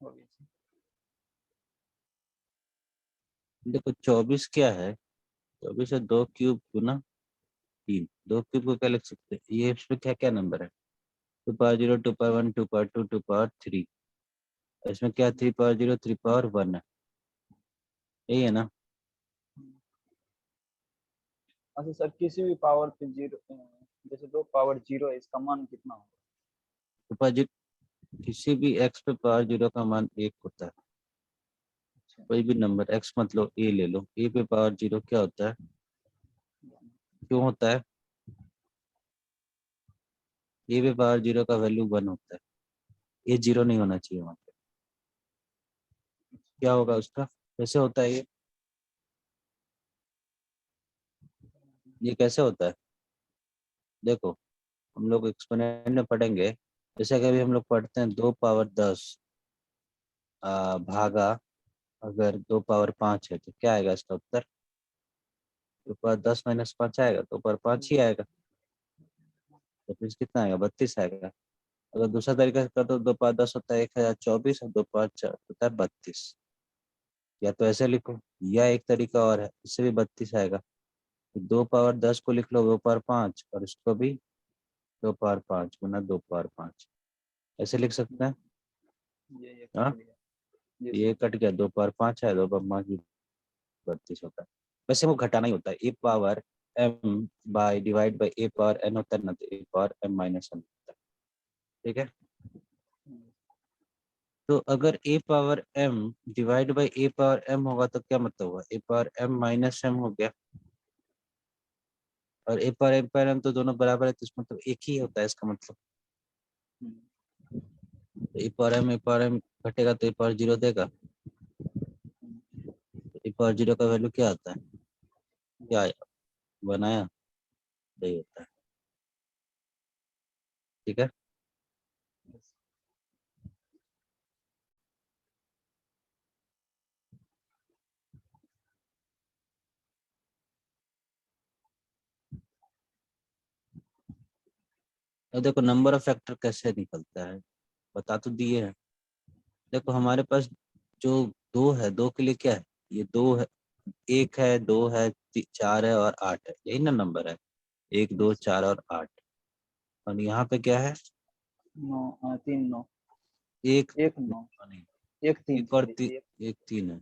हो गया। देखो 24 क्या है, 24 है 2 क्यूब गुना 3। 2 क्यूब को क्या लिख सकते हैं? ये इसमें क्या क्या नंबर है? 2 पावर 0, 2 पावर 1, 2 पावर 2, 2 पावर 3। इसमें क्या 3 पावर 0, 3 पावर 1 है, यही है ना? अच्छा सर किसी भी पावर पे जीरो, जैसे 2 पावर 0 है इसका मान कितना होगा? 2 पावर किसी भी x पे पावर 0 का मान 1 होता है। अच्छा कोई भी नंबर x मतलब a ले लो, a पे पावर 0 क्या होता है, क्यों होता है? a पे पावर 0 का वैल्यू 1 होता है, ये 0 नहीं होना चाहिए वहां पे। क्या होगा उसका, कैसे होता है ये कैसे होता है? देखो हम लोग एक्सपोनेंट में पढ़ेंगे, जैसे कि अभी हम लोग पढ़ते हैं 2 पावर 10 भागा, अगर 2 पावर 5 है तो क्या आएगा इसका उत्तर? 2 पावर 10 - 5 आएगा, 2 पावर 5 ही आएगा। तो फिर कितना आएगा? 32 आएगा। अगर दूसरा तरीका से कर दो, 2 पावर 10 होता है 1024 और 2 पावर 4 होता है 32। या तो ऐसे लिखो, या एक तरीका और है, इससे भी 32 आएगा। तो 2 पावर 10 को लिख लो 2 पावर 5, और इसको भी 2 पावर 5 गुना 2 पावर 5, ऐसे लिख सकते हैं। ये हाँ, कट गया। ये ये कट गया, 2 पावर 5 है, 2 पावर 5 भी 32 होता है। वैसे वो घटाना ही होता है, a power m by divide by a power n होता है ना, तो a power m minus n होता है। ठीक है, तो अगर a power m divide by a power m होगा तो क्या मतलब हुआ, a power m minus m हो गया, और a पावर m तो दोनों बराबर है, तो इसमें मतलब एक ही होता है इसका मतलब। ए पावर एम घटेगा तो ए पावर जीरो देगा, ए पावर जीरो का वैल्यू क्या आता है, क्या आया, बनाया, सही होता है। ठीक है, और देखो नंबर ऑफ फैक्टर कैसे निकलता है, बता तो दिए है। देखो हमारे पास जो दो है, दो के लिए क्या है, ये दो है, एक है, दो है, चार है और आठ है, यही ना नंबर है, एक दो चार और आठ। और यहाँ पे क्या है, 9 3 9 एक 1 9 नहीं, 1 3 एक और सॉरी एक तीन है,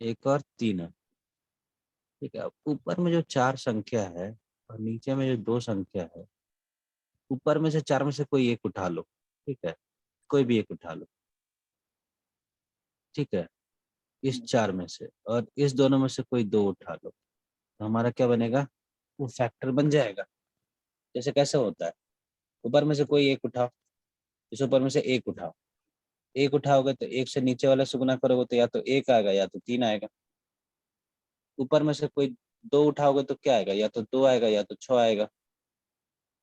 एक और तीन है। ठीक है, अब ऊपर में जो चार संख्या है और नीचे में जो दो संख्या है, ऊपर में से चार में से कोई एक उठा लो, ठीक है, कोई भी एक उठा लो, ठीक है, इस चार में से, और इस दोनों में से कोई दो उठा लो, तो हमारा क्या बनेगा, वो फैक्टर बन जाएगा। जैसे कैसे होता है, ऊपर में से कोई एक उठाओ, इस ऊपर में से एक उठाओ, एक उठाओगे तो एक से नीचे वाला से गुना करोगे तो या तो एक आएगा या तो तीन आएगा। ऊपर में से कोई दो उठाओगे तो क्या आएगा, या तो दो आएगा या तो छह आएगा।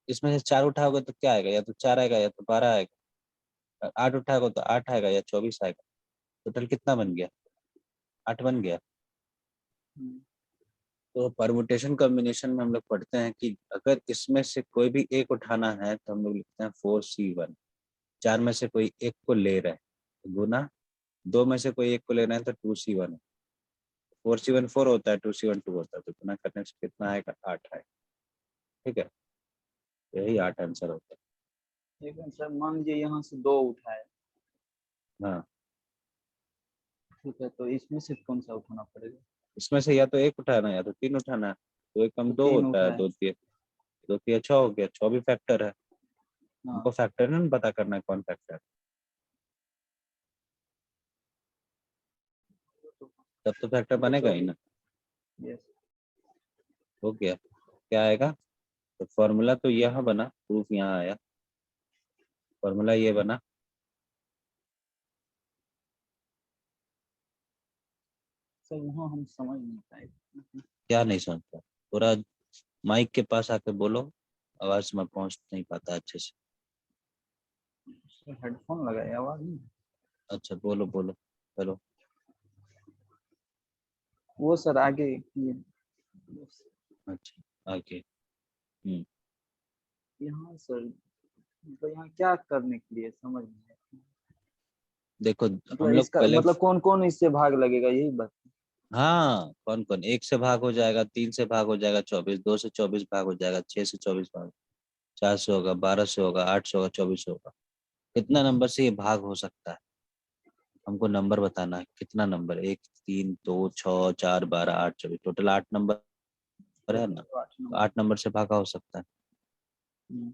इसमें से चार उठाओगे तो क्या आएगा, या तो चार आएगा या तो बारह आएगा। और आठ उठाओगे तो आठ आएगा या 24 आएगा। टोटल कितना बन गया, आठ बन गया। तो परमुटेशन कॉम्बिनेशन में हम लोग पढ़ते हैं कि अगर इसमें से कोई भी एक उठाना है तो हम लोग लिखते हैं 4C1। चार में से कोई एक को ले रहे हैं तो गुना, दो में से कोई एक को ले रहे हैं तो 2C1 है, 4C1 4 होता है, 2C1 2 होता है, तो गुना करने से कितना आएगा, आठ आएगा। ठीक है, यही आठ आंसर होता लेकिन सर मान लीजिए यहाँ से दो उठाए, है। हाँ, ठीक है, तो इसमें से कौन सा उठाना पड़ेगा। इसमें से या तो एक उठाना है या तो तीन उठाना है, तो एक कम तो दो तीन होता है, उठाए। दो तिया छह हो गया, छह भी फैक्टर है। हाँ हमको फैक्टर नहीं पता करना है कौन फैक्टर है, तब तो फैक्टर बनेगा ही ना। यस। हो गया, क्या आएगा, तो फॉर्मूला तो यह बना, प्रूफ यहाँ आया, फॉर्मूला ये बना, सर वहाँ हम समझ नहीं पाए। क्या नहीं समझता, पूरा माइक के पास आके बोलो, आवाज में पहुंच नहीं पाता अच्छे से। हेडफोन लगाए, आवाज नहीं। अच्छा बोलो बोलो, चलो। वो सर आगे ये अच्छा आगे। हम्म, यहाँ सर, मतलब यहाँ क्या करने के लिए समझ नहीं आया। देखो हम मतलब लोग इसका पहले, मतलब कौन कौन इससे भाग लगेगा यही बात। हाँ कौन कौन, एक से भाग हो जाएगा, तीन से भाग हो जाएगा 24, दो से 24 भाग हो जाएगा, छह से 24 भाग, चार से होगा, 12 से होगा, 8 से होगा, 24 से होगा। कितना नंबर से ये भाग हो सकता है, हमको नंबर बताना है, कितना नंबर, एक तीन दो छः चार 12 8 24, टोटल 8 नंबर है ना, तो 8 तो नंबर। 8 नंबर से भागा हो सकता है। हम्म,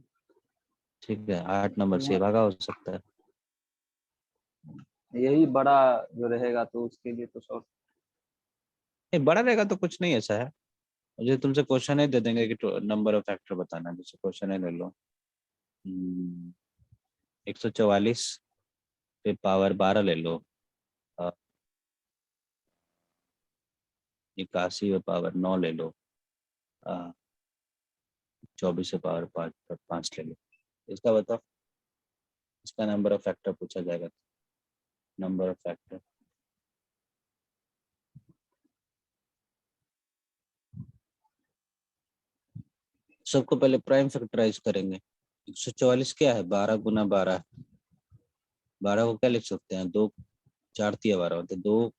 ठीक है, 8 नंबर तो से यहाँ भागा हो सकता है। यही बड़ा जो रहेगा तो उसके लिए तो शॉर्ट। नहीं बड़ा रहेगा तो कुछ नहीं ऐसा है, मुझे तुमसे क्वेश्चन ही दे देंगे कि नंबर ऑफ फैक्टर बताना है, जैसे क्वेश्चन ही ले लो, 144 पे पावर 12 ले लो, 81 पे पावर 9 ले लो, 24 पे पावर 5 ले लो, इसका बताओ, इसका नंबर ऑफ फैक्टर पूछा जाएगा, नंबर ऑफ फैक्टर। सबको पहले प्राइम फैक्टराइज करेंगे। 144 क्या है, 12 गुना 12, 12 को क्या लिख सकते हैं, दो चार तिया 12 होते, दो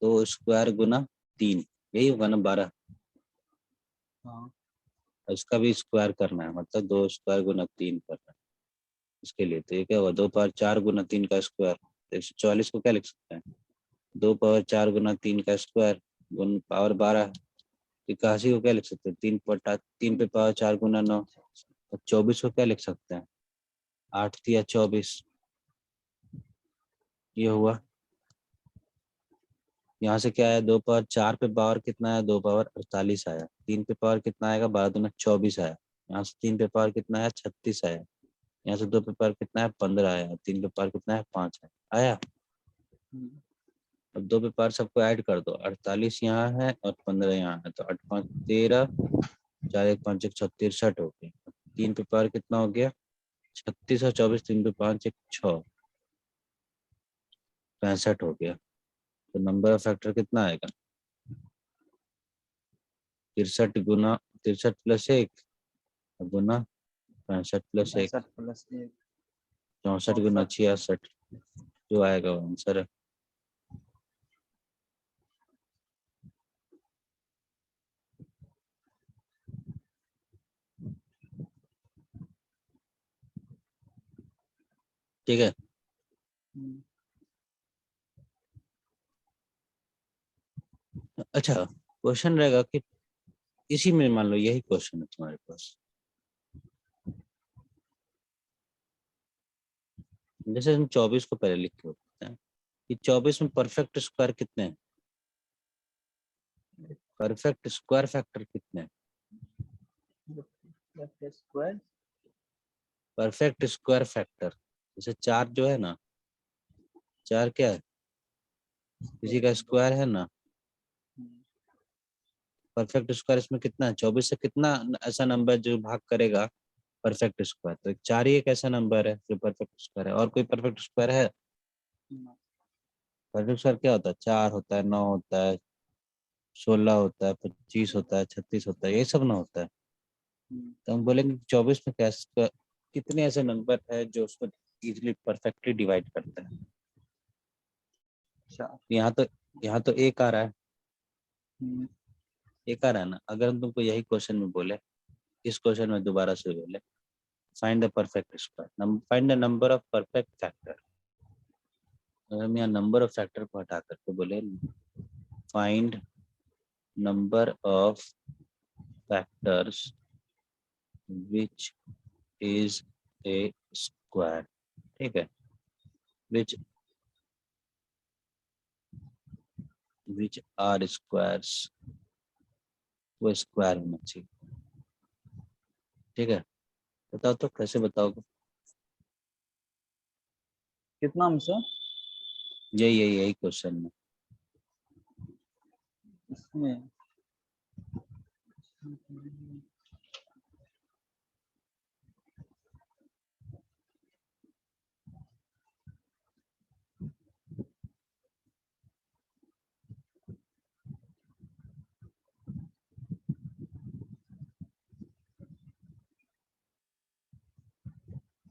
दो स्क्वायर गुना तीन, यही होगा ना 12। हाँ इसका भी स्क्वायर करना है, मतलब दो स्क्वायर गुना तीन करना है, इसके लिए तो ये क्या होगा, दो पावर चार गुना तीन का स्क्वायर, तो 144 को क्या लिख सकते हैं, दो पावर चार गुना तीन का स्क्वायर, गुण पावर 12, 81 को क्या लिख सकते हैं? 3 पे पावर 4 गुना 9, और 24 को क्या लिख सकते हैं? 8 या 24, ये हुआ। यहाँ से क्या आया? 2 पावर 4 पे पावर कितना आया? 2 पावर 48 आया। 3 पे पावर कितना आएगा? 12 दूना 24 आया। यहाँ से 3 पे पावर कितना आया? 36 आया। यहाँ से 2 पे पावर कितना है? 15 आया। 3 पे पावर कितना है? 5 आया। अब 2 पे पावर सबको ऐड कर दो, 48 यहाँ है और 15 यहाँ है, तो 8 5 13, 4 1 5 1 6 63 हो गया। 3 पे पावर कितना हो गया? 36 और 24, 3 पे 5 1 6 65 हो गया। तो नंबर ऑफ फैक्टर कितना आएगा? 63 गुना 63 प्लस 1 गुना 65 प्लस 1, 65 प्लस 1 64 गुना 66, जो आएगा वो आंसर है। ठीक है। अच्छा, क्वेश्चन रहेगा कि इसी में मान लो यही क्वेश्चन है तुम्हारे पास, जैसे हम 24 को पहले लिख के होते हैं कि 24 में परफेक्ट स्क्वायर कितने हैं? परफेक्ट स्क्वायर फैक्टर कितने हैं? स्क्वायर परफेक्ट स्क्वायर फैक्टर, जैसे 4 जो है ना, 4 क्या है? किसी का स्क्वायर है ना। परफेक्ट स्क्वायर इसमें कितना है? 24 से कितना ऐसा नंबर जो भाग करेगा परफेक्ट स्क्वायर? तो 4 ही एक ऐसा नंबर है जो परफेक्ट स्क्वायर है। और कोई परफेक्ट स्क्वायर है? परफेक्ट स्क्वायर क्या होता है? 4 होता है, 9 होता है, 16 होता है, 25 होता है, 36 होता है, यही सब ना होता है। तो हम बोलेंगे 24 में कैसे, कितने ऐसे नंबर है जो उसको इजिली परफेक्टली डिवाइड करते हैं? यहाँ तो एक आ रहा है, एक आ रहा है ना। अगर हम तुमको यही क्वेश्चन में बोले, इस क्वेश्चन में दोबारा से बोले find the perfect square, find the number of perfect factor, अगर हम यहाँ नंबर ऑफ फैक्टर को हटा करके बोले find number of factors which is a square, ठीक है, विच आर स्क्वायर्स, वो स्क्वायर होना चाहिए। ठीक है, बताओ तो कैसे बताओगे? कितना में से? यही क्वेश्चन में। इसमें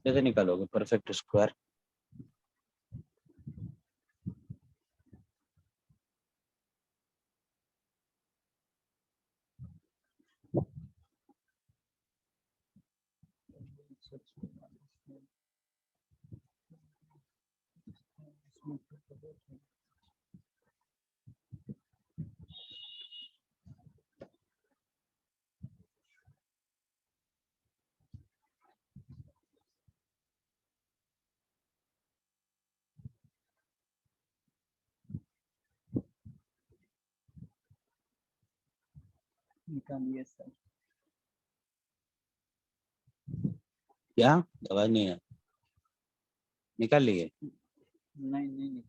कैसे निकालोगे परफेक्ट स्क्वायर? निकालिए सर। क्या आवाज नहीं है? निकाल लिए? नहीं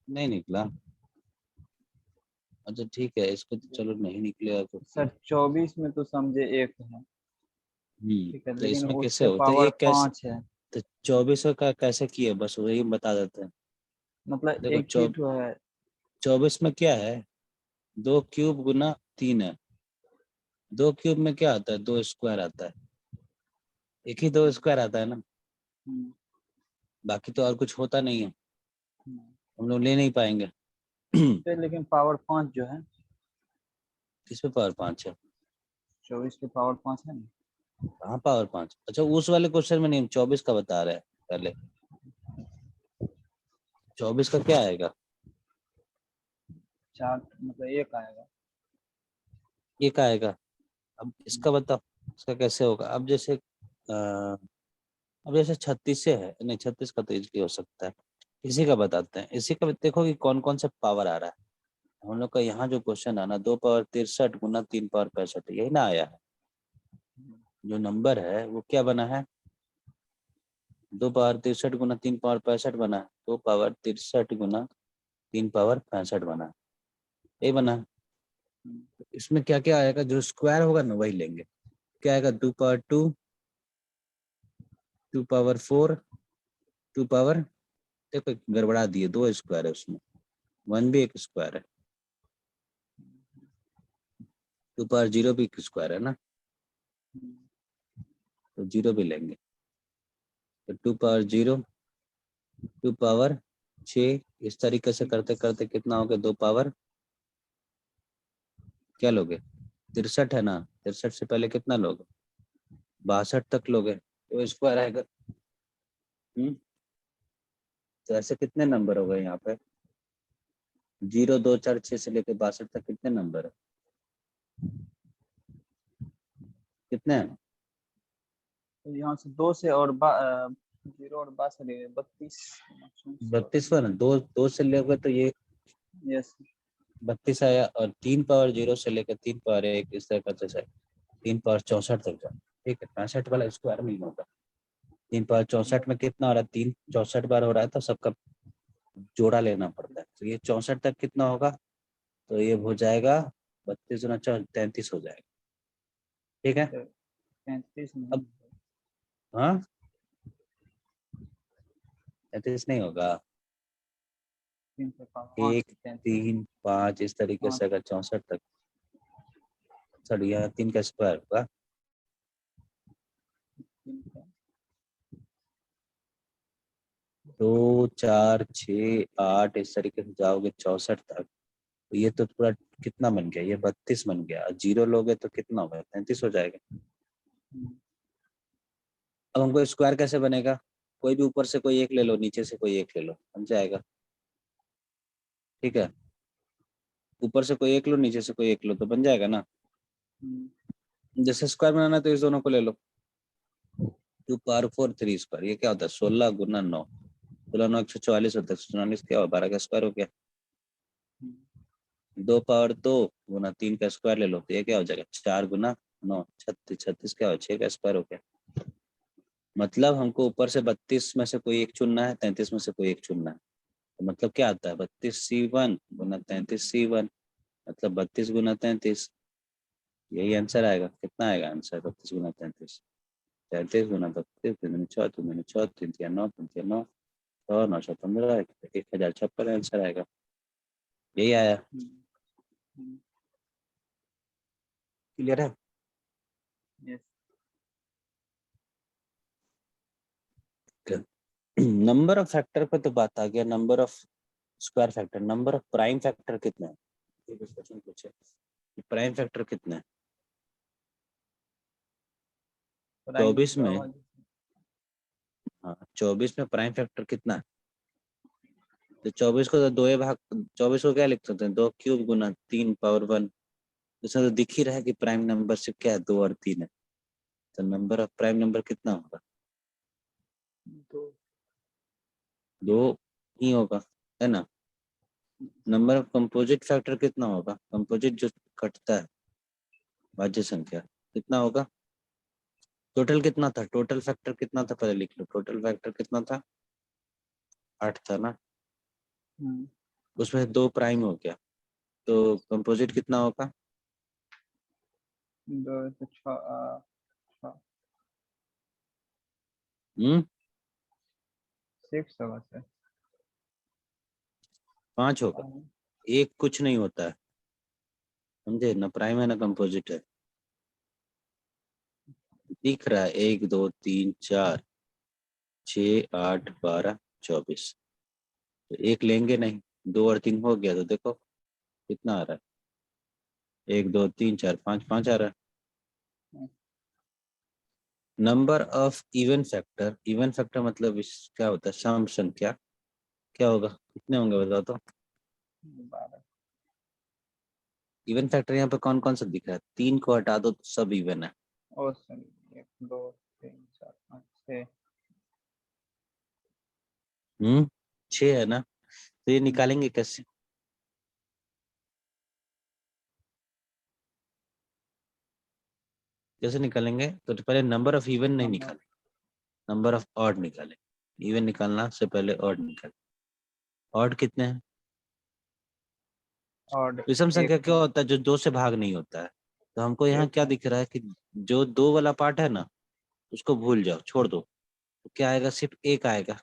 नहीं निकला? अच्छा ठीक है, इसको तो चलो नहीं निकलेगा तो सर 24 में तो समझे एक है, ठीक है, तो लेकिन इसमें कैसे उसके हो? तो पावर एक कैसे, 5 है, तो 24 का कैसे किए, बस वही बता देते हैं। मतलब देखो एक ही तो है। 24 में क्या है? 2 क्यूब गुना 3 है। 2 क्यूब में क्या आता है? 2 स्क्वायर आता है। एक ही 2 स्क्वायर आता है ना, बाकी तो और कुछ होता नहीं है, हम लोग ले नहीं पाएंगे। तो लेकिन पावर 5 जो है, किस पे पावर 5 है? 24 के पावर 5 है ना। कहाँ पावर 5? अच्छा, उस वाले क्वेश्चन में नहीं, हम 24 का बता रहे हैं पहले। 24 का क्या आएगा? 4 मतलब 1 आएगा। एक आएगा। अब इसका बताओ, इसका कैसे होगा? अब जैसे 36 से है, नहीं 36 का तो इजली हो सकता है। इसी का बताते हैं, इसी का देखो कि कौन कौन से पावर आ रहा है। हम लोग का यहाँ जो क्वेश्चन आना 2 पावर 63 गुना 3 पावर 65, यही ना आया है। जो नंबर है वो क्या बना है? 2 पावर 63 गुना 3 पावर 65 बना है। 2 पावर 63 गुना 3 पावर 65 बना है, यही बना है। इसमें क्या क्या आएगा? जो स्क्वायर होगा ना वही लेंगे। क्या आएगा? 2 पावर 2, 2 पावर 4, 2 पावर, देखो गड़बड़ा दिए, 2 स्क्वायर है उसमें, 1 भी एक स्क्वायर है, 2 पावर 0 भी एक स्क्वायर है ना, तो 0 भी लेंगे। तो 2 पावर 0, 2 पावर 6, इस तरीके से करते करते कितना हो गया? 2 पावर, क्या लोगे? 63 है ना, 63 से पहले कितना लोगे? 62 तक लोगे, तो स्क्वायर आएगा। तो ऐसे कितने नंबर हो गए यहाँ पे? 0 2 4 6 से लेकर 62 तक कितने नंबर है? कितने हैं? तो यहाँ से 2 से और 0 और 32 32 पर ना, दो दो से लेकर तो ये यस 32 आया, और 3 पावर 0 से लेकर 3 पावर 1, इस तरह का से 3 पावर 64 तक जाए। ठीक है, 65 वाला स्क्वायर में ही होगा। 3 पावर 64 में कितना हो रहा है? 3 64 बार हो रहा है, तो सबका जोड़ा लेना पड़ता है। तो ये 64 तक कितना होगा? तो ये हो जाएगा 32 गुना 33 हो जाएगा। ठीक है। 33 नहीं अब हाँ, 33 नहीं होगा। 3 से 5 1 33 3 5 इस तरीके से अगर 64 तक, सॉरी यहाँ 3 का स्क्वायर होगा। 2 4 6 8 इस तरीके से जाओगे 64 तक, तो ये तो पूरा कितना बन गया? ये 32 बन गया। 0 लोगे तो कितना होगा? 33 हो जाएगा। अब हमको स्क्वायर कैसे बनेगा? कोई भी ऊपर से कोई एक ले लो, नीचे से कोई एक ले लो, बन जाएगा। ठीक है, ऊपर से कोई एक लो, नीचे से कोई एक लो, तो बन जाएगा ना। जैसे स्क्वायर बनाना है तो इस दोनों को ले लो। 2 पावर 4 3 स्क्वायर, ये क्या होता है? 16 गुना 9, 16 9 144 होता है। 144 क्या हुआ? 12 का स्क्वायर हो गया। 2 पावर 2 गुना 3 का स्क्वायर ले लो, तो ये क्या हो जाएगा? 4 गुना 9 36, 36 क्या हो? 6 का स्क्वायर हो गया। मतलब हमको ऊपर से 32 में से कोई एक चुनना है, 33 में से कोई एक चुनना है। तो मतलब क्या आता है? 32C1 गुना 33C1, मतलब 32 गुना 33, यही आंसर आएगा। कितना आएगा आंसर? 32 गुना 33, 33 गुना 32, 4 3 4 3 3 9 3 3 9 और 9 15, 1056 आंसर आएगा। यही आया। क्लियर है? यस नंबर ऑफ फैक्टर पे तो बात आ गया। Number of square factor, number of prime factor कितने हैं? ये क्वेश्चन पूछे, प्राइम फैक्टर कितने हैं? 24 में, हाँ 24 में प्राइम फैक्टर कितना है? तो 24 को तो 2 भाग, 24 को क्या लिख सकते हैं? 2 क्यूब गुना 3 पावर 1। इसमें तो दिख ही रहा है कि प्राइम नंबर सिर्फ क्या है? 2 और 3 है। तो नंबर ऑफ प्राइम नंबर कितना होगा? 2 ही होगा, है ना। नंबर ऑफ कंपोजिट फैक्टर कितना होगा? कंपोजिट जो कटता है, भाज्य संख्या, कितना होगा? टोटल कितना था? टोटल फैक्टर कितना था? पहले लिख लो, टोटल फैक्टर कितना था? 8 था ना। उसमें 2 प्राइम हो गया, तो कंपोजिट कितना होगा? 2 से 6 6 होगा सर। 5 होगा। एक कुछ नहीं होता है, समझे ना। प्राइम है ना कंपोजिट है। दिख रहा है 1 2 3 4 6 8 12 24, तो एक लेंगे नहीं। 2 और 3 हो गया, तो देखो कितना आ रहा है? 1 2 3 4 5, 5 आ रहा है। Number of even factor, even factor मतलब क्या होता है? सम संख्या क्या होगा, कितने होंगे बताओ तो। 12। इवन फैक्टर यहाँ पे कौन कौन सा दिख रहा है, 3 को हटा दो तो सब इवन है। और सॉरी 1 2 3 4 5 6। 6 है ना, तो ये निकालेंगे कैसे। कैसे निकालेंगे, तो पहले नंबर ऑफ इवन नहीं निकाले, नंबर ऑफ ऑड निकाले। इवन निकालना से पहले ऑड निकाले। ऑड कितने हैं, और विषम संख्या 1 क्या होता है, जो 2 से भाग नहीं होता है। तो हमको यहाँ 1 क्या है। दिख रहा है कि जो 2 वाला पार्ट है ना, उसको भूल जाओ, छोड़ दो, तो क्या आएगा, सिर्फ 1 आएगा।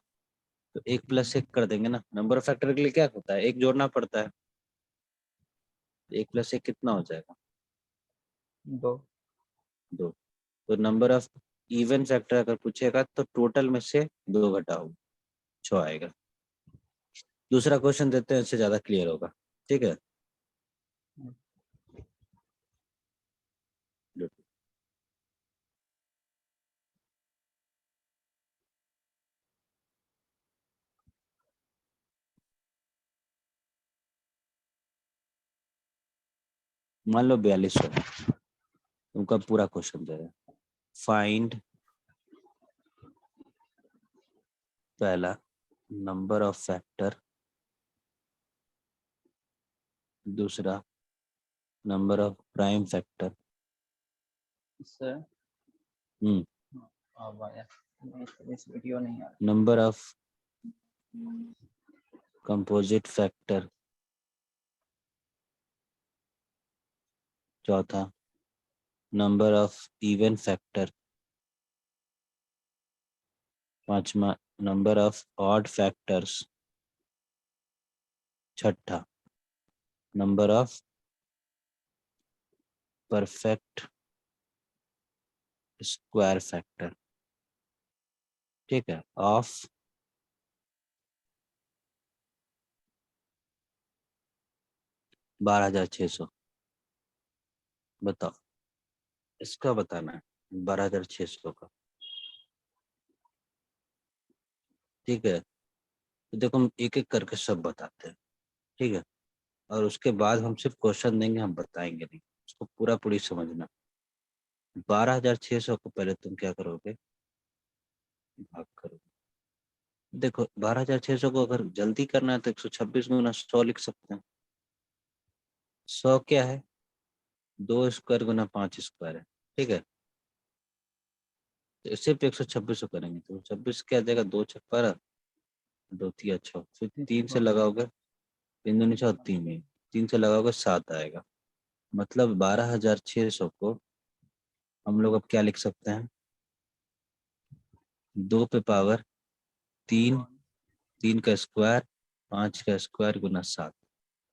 तो 1 + 1 कर देंगे ना, नंबर ऑफ फैक्टर के लिए क्या होता है, 1 जोड़ना पड़ता है। 1 + 1 कितना हो जाएगा, 2। 2। तो नंबर ऑफ इवन फैक्टर अगर पूछेगा तो टोटल में से 2 घटाओ, 6 आएगा। दूसरा क्वेश्चन देते हैं, इससे ज्यादा क्लियर होगा, ठीक है। मान लो 42 है, उनका पूरा क्वेश्चन दे रहे हैं। फाइंड पहला नंबर ऑफ फैक्टर, दूसरा number of prime factor, sir hmm अब आया, नहीं इस वीडियो नहीं आ रहा। नंबर ऑफ कंपोजिट फैक्टर, चौथा नंबर ऑफ इवन फैक्टर, पांचवा नंबर ऑफ ऑड फैक्टर्स, छठा number of perfect square factor, ठीक है, ऑफ 12,600। बताओ, इसका बताना है 12,600 का, ठीक है। तो देखो हम एक एक करके सब बताते हैं, ठीक है, और उसके बाद हम सिर्फ क्वेश्चन देंगे, हम बताएंगे नहीं, उसको पूरा पूरी समझना। 12,600 को पहले तुम क्या करोगे, भाग करोगे। देखो 12,600 को अगर जल्दी करना है तो 126 गुना 100 लिख सकते हैं। 100 क्या है, 2 स्क्वायर गुना 5 स्क्वायर है, ठीक है। तो सिर्फ 126 करेंगे तो 26 क्या देगा, 2 छक 12, 2 तिया 6, फिर 3 से लगाओगे, 3 दूनी 6, 3 में 3 से लगाओगे 7 आएगा। मतलब 12,600 को हम लोग अब क्या लिख सकते हैं, 2 पे पावर 3, 3 का स्क्वायर, 5 का स्क्वायर गुना 7।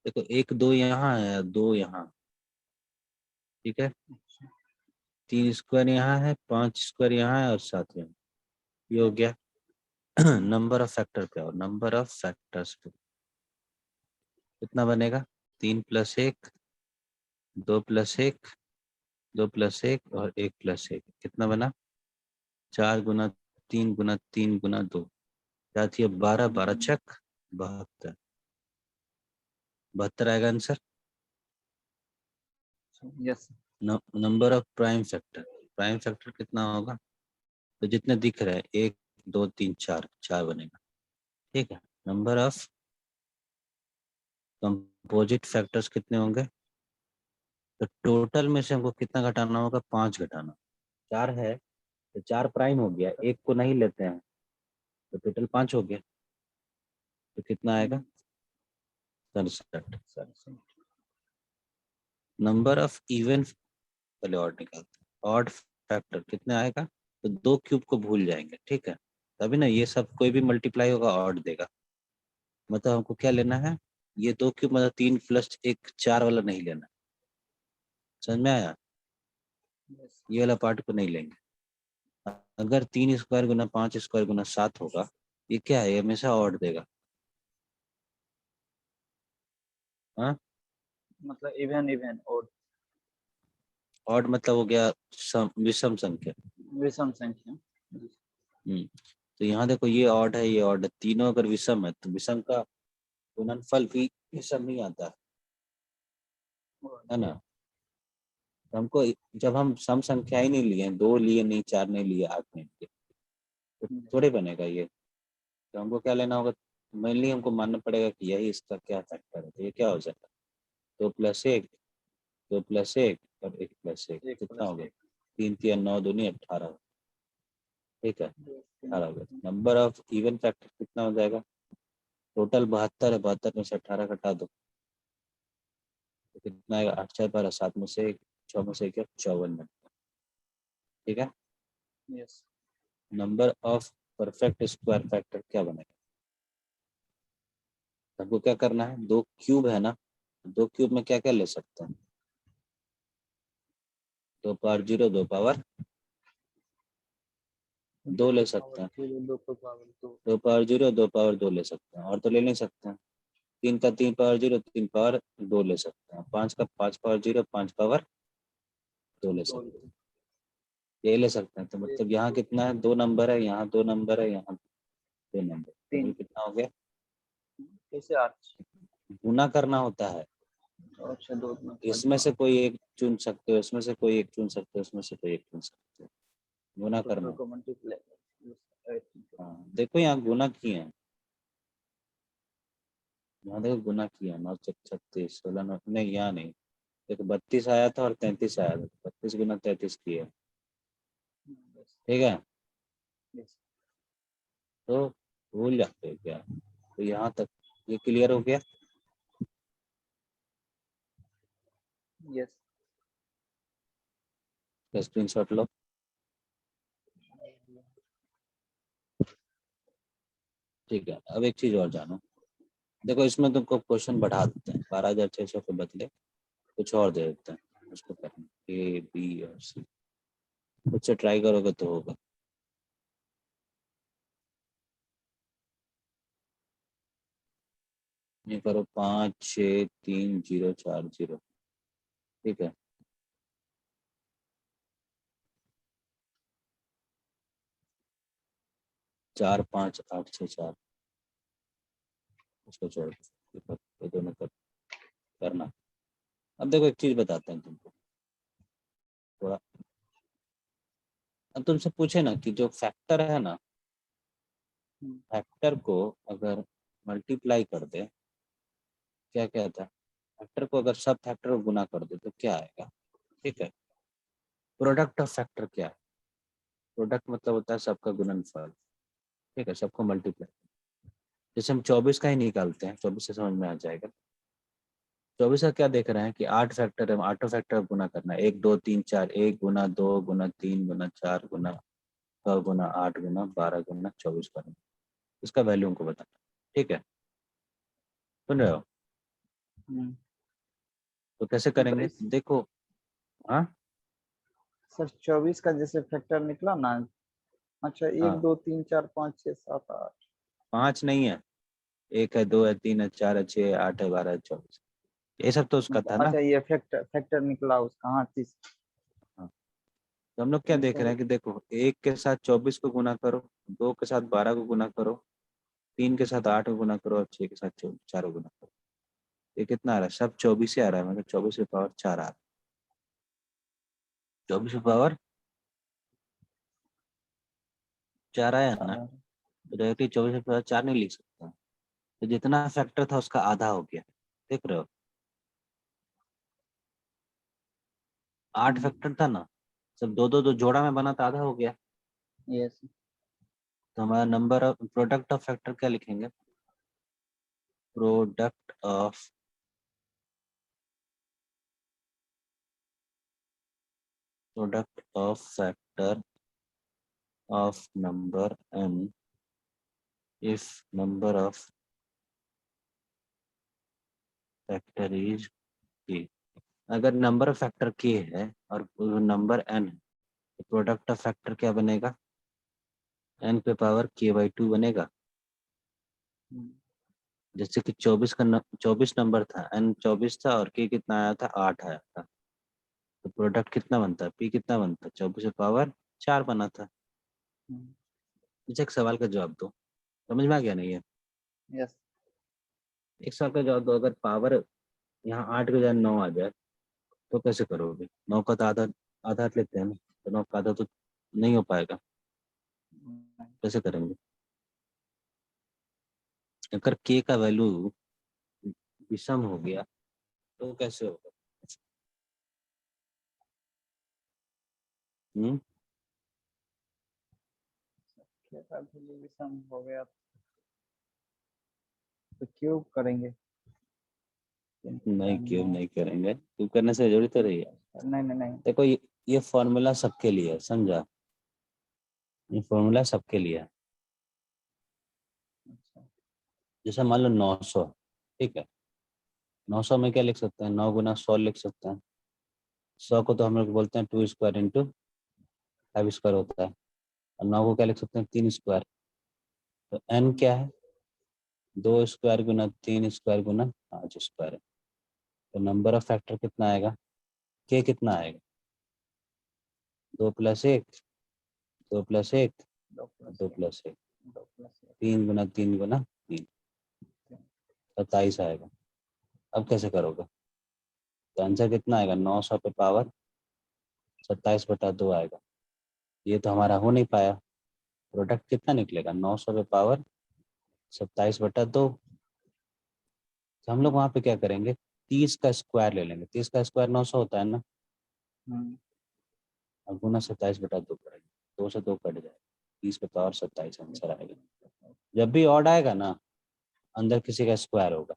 देखो 1 2 यहाँ है, 2 यहाँ, ठीक है। 3 स्क्वायर यहाँ है, 5 स्क्वायर यहाँ है और 7 यहाँ, ये हो गया। नंबर ऑफ फैक्टर पे और नंबर ऑफ फैक्टर्स पे कितना बनेगा, 3 + 1, 2 + 1, 2 + 1 और 1 + 1, कितना बना, 4 गुना 3 गुना 3 गुना 2, क्या थी, 12, 12 छक 72, 72 आएगा answer. Yes. Number of prime factor, prime factor कितना होगा, तो जितने दिख रहे हैं 1 2 3 4, 4 बनेगा, ठीक है। नंबर ऑफ कंपोजिट फैक्टर्स कितने होंगे, तो टोटल में से हमको कितना घटाना होगा, 5 घटाना, 4 है तो 4 प्राइम हो गया, एक को नहीं लेते हैं तो टोटल 5 हो गया, तो कितना आएगा, 67। सर नंबर ऑफ इवन, पहले ऑड निकालते हैं, ऑड फैक्टर कितने आएगा, तो 2 क्यूब को भूल जाएंगे, ठीक है। तभी ना ये सब कोई भी मल्टीप्लाई होगा ऑड देगा, मतलब हमको क्या लेना है, ये 2 क्यूब मतलब 3 + 1 4 वाला नहीं लेना, समझ में आया, यस। ये वाला पार्ट को नहीं लेंगे। अगर 3 स्क्वायर गुना 5 स्क्वायर गुना 7 होगा, ये क्या है, ये हमेशा ऑड देगा, हाँ। मतलब इवन इवन और ऑड मतलब हो गया विषम संख्या। विषम संख्या। हम्म तो यहाँ देखो ये ऑड है, ये ऑड है, तीनों अगर विषम है तो विषम का गुणनफल भी विषम नहीं आता है ना। तो हमको जब हम सम संख्या ही नहीं लिए, 2 लिए नहीं, 4 नहीं लिए, 8 नहीं लिए, तो थोड़े बनेगा ये। तो हमको क्या लेना होगा, मेनली हमको मानना पड़ेगा कि यही इसका क्या फैक्टर है। तो ये क्या हो जाएगा, 2 + 1, 2 + 1 और 1 + 1 कितना हो गया, 3 × 9 दूनी 18। ठीक है, 18 हो गया। नंबर ऑफ इवन फैक्टर कितना हो जाएगा, टोटल 72 है, 72 में से 18 घटा दो तो कितना आएगा, 8 × 4 = 12, 7 में से 1, 6 में से 1 54 में। ठीक है, yes number of perfect square factor क्या बनेगा, हमको क्या करना है, 2 क्यूब है ना, 2 क्यूब में क्या क्या ले सकते हैं, 2 पावर 0, 2 पावर 2 ले सकते हैं, 2 पावर 2 2 पावर 0, 2 पावर 2 ले सकते हैं, और तो ले नहीं सकते हैं। 3 का 3 पावर 0, 3 पावर 2 ले सकते हैं। 5 का 5 पावर 0, 5 पावर 2 ले सकते हैं, ये ले सकते हैं। तो मतलब यहाँ कितना है, 2 नंबर है, यहाँ 2 नंबर है, यहाँ 2 नंबर, तो कितना हो गया, कैसे 8? गुना करना होता है। अच्छा 2 इसमें से कोई एक चुन सकते हो, इसमें से कोई एक चुन सकते हो, इसमें से कोई एक चुन सकते हो, गुना करना। को मल्टीप्लाई। हाँ देखो यहाँ गुना किए हैं, यहाँ देखो गुना किया, 9 × 36, 16 9, नहीं यहाँ नहीं, देखो 32 आया था और 33 आया था, 32 × 33 किए। ठीक है, तो भूल जाते हो क्या, तो यहाँ तक ये क्लियर हो गया। यस स्क्रीनशॉट लो। ठीक है, अब एक चीज और जानो, देखो इसमें तुमको क्वेश्चन बढ़ा देते हैं, 12,600 के बदले कुछ और दे देते हैं, उसको करना A B और C, खुद से ट्राई करोगे तो होगा। ये करो 5 6 3 0 4 0। ठीक है, 4 5 8 6 4, उसको छोड़ दो, ये दोनों कर करना। अब देखो एक चीज बताते हैं तुमको थोड़ा, अब तुमसे पूछे ना कि जो फैक्टर है ना, फैक्टर को अगर मल्टीप्लाई कर दे, क्या कहता है, फैक्टर को अगर सब फैक्टर को गुना कर दे तो क्या आएगा। ठीक है, प्रोडक्ट ऑफ फैक्टर क्या है, प्रोडक्ट मतलब होता है सबका गुणनफल। ठीक है, सबको मल्टीप्लाई, जैसे हम 24 का ही निकालते हैं, 24 से समझ में आ जाएगा। 24 का क्या देख रहे हैं कि 8 फैक्टर है, 8 फैक्टर गुना करना है, 1 2 3 4, 1 × 2 × 3 × 4 × 6 × 8 × 12 × 24 करना, इसका वैल्यू हमको बताना। ठीक है, सुन रहे हो, तो कैसे करेंगे, देखो। हाँ सर 24 का जैसे फैक्टर निकला ना। अच्छा 1 हाँ, 2 3 4 5 6 7 8। 5 नहीं है, 1 है, 2 है, 3 है, 4 है, 6 है, 8 है, 12 है, 24, ये सब तो उसका था ना। अच्छा ये फैक्टर निकला उसका, हाँ 30। हाँ, तो हम लोग क्या देख रहे हैं कि देखो 1 के साथ 24 को गुना करो, 2 के साथ 12 को गुना करो, 3 के साथ 8 को गुना करो और 6 के साथ 4 को गुना करो। ये कितना आ रहा है, सब 24 ही आ रहा है, मतलब 24 की पावर 4 आ रहा है, 24 की पावर 4 आया ना, तो डायरेक्टली 24 की पावर 4 नहीं लिख सकता, तो जितना फैक्टर था उसका आधा हो गया। देख रहे हो, 8 फैक्टर था ना, सब दो दो दो जोड़ा में बना था, आधा हो गया। यस तो हमारा number of product of factor क्या लिखेंगे, product of factor of number n if number of factor is k। अगर नंबर ऑफ फैक्टर k है और नंबर n है, तो प्रोडक्ट ऑफ फैक्टर क्या बनेगा, n पे पावर k/2 बनेगा। जैसे कि 24 का 24 नंबर था, n 24 था और k कितना आया था, 8 आया था, तो प्रोडक्ट कितना बनता है, p कितना बनता है, 24 पे पावर 4 बना था। मुझे एक सवाल का जवाब दो, समझ में आ गया नहीं है? यस एक सवाल का जवाब दो, अगर पावर यहाँ 8 के बजाय 9 आ जाए तो कैसे करोगे? 9 का तो आधा आधा लेते हैं ना, तो 9 का आधा तो नहीं हो पाएगा, कैसे करेंगे? अगर k का वैल्यू विषम हो गया तो कैसे होगा? हम्म सम हो गया तो क्यों करेंगे? नहीं, क्यों नहीं करेंगे? क्यों करने से जरूरी तो रही है। नहीं नहीं नहीं देखो ये फॉर्मूला सबके लिए है, समझा? ये फॉर्मूला सबके लिए है। अच्छा जैसे मान लो 900, ठीक है, 900 में क्या लिख सकते हैं? 9 गुना 100 लिख सकते हैं। 100 को तो हम लोग बोलते हैं 2 स्क्वायर इंटू 5 स्क्वायर होता है, और 9 को क्या लिख सकते हैं? 3 स्क्वायर। तो n क्या है? 2 स्क्वायर गुना 3 स्क्वायर गुना 5 स्क्वायर। तो नंबर ऑफ फैक्टर कितना आएगा? k कितना आएगा? 2 प्लस 1, 2 प्लस 1, 2 प्लस 1, 3 गुना 3 गुना 3, 27 आएगा। अब कैसे करोगे? तो आंसर कितना आएगा? 900 पे पावर 27/2 आएगा। ये तो हमारा हो नहीं पाया। प्रोडक्ट कितना निकलेगा? 900 पे पावर 27/2। तो हम लोग वहाँ पे क्या करेंगे? 30 का स्क्वायर ले लेंगे। 30 का स्क्वायर 900 होता है ना, और गुना 27/2 करेंगे। 2 से 2 कट जाएगा, 30 पे पावर 27 आंसर आएगा। जब भी ऑड आएगा ना, अंदर किसी का स्क्वायर होगा,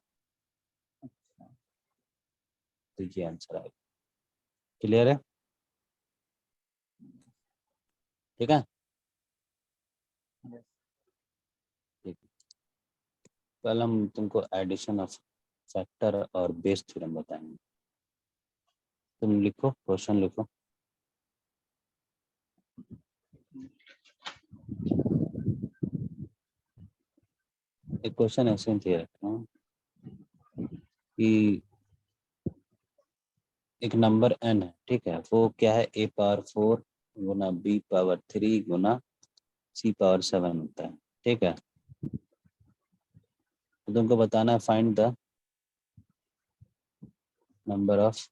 तो ये आंसर आएगा। क्लियर है? ठीक है, ठीक है। कल हम तुमको एडिशन ऑफ फैक्टर और बेस थ्योरम बताएंगे। तुम लिखो, क्वेश्चन लिखो। एक क्वेश्चन ऐसे ही रखना कि एक नंबर n है, ठीक है, वो क्या है? a power 4 Guna b power 3 Guna c power 7 होता है, ठीक है। तो तुमको बताना है find the number of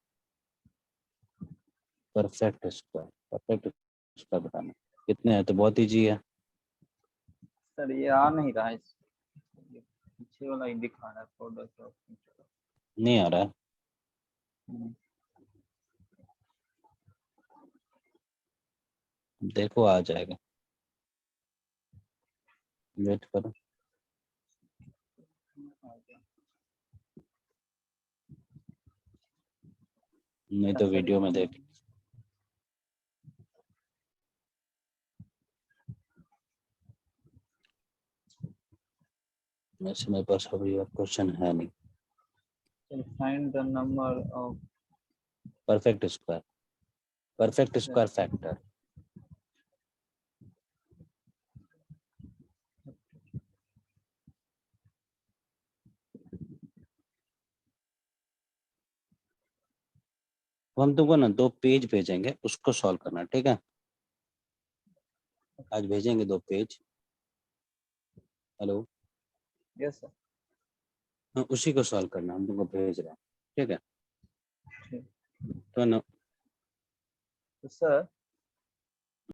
perfect square. Perfect square बताना कितने हैं, तो बहुत ईजी है। सर ये आ नहीं रहा है ये पीछे वाला ही दिखा रहा है फोटोशॉप नहीं आ रहा है? देखो आ जाएगा, वेट करो, नहीं तो वीडियो में देख। वैसे मेरे पास अभी और क्वेश्चन है नहीं। Find the number of perfect square, perfect square factor. हम तुमको ना 2 पेज भेजेंगे, उसको सॉल्व करना, ठीक है? आज भेजेंगे 2 पेज। हेलो, यस सर हाँ, उसी को सॉल्व करना, हम तुमको भेज रहे हैं, ठीक है? ठीक तो ना तो सर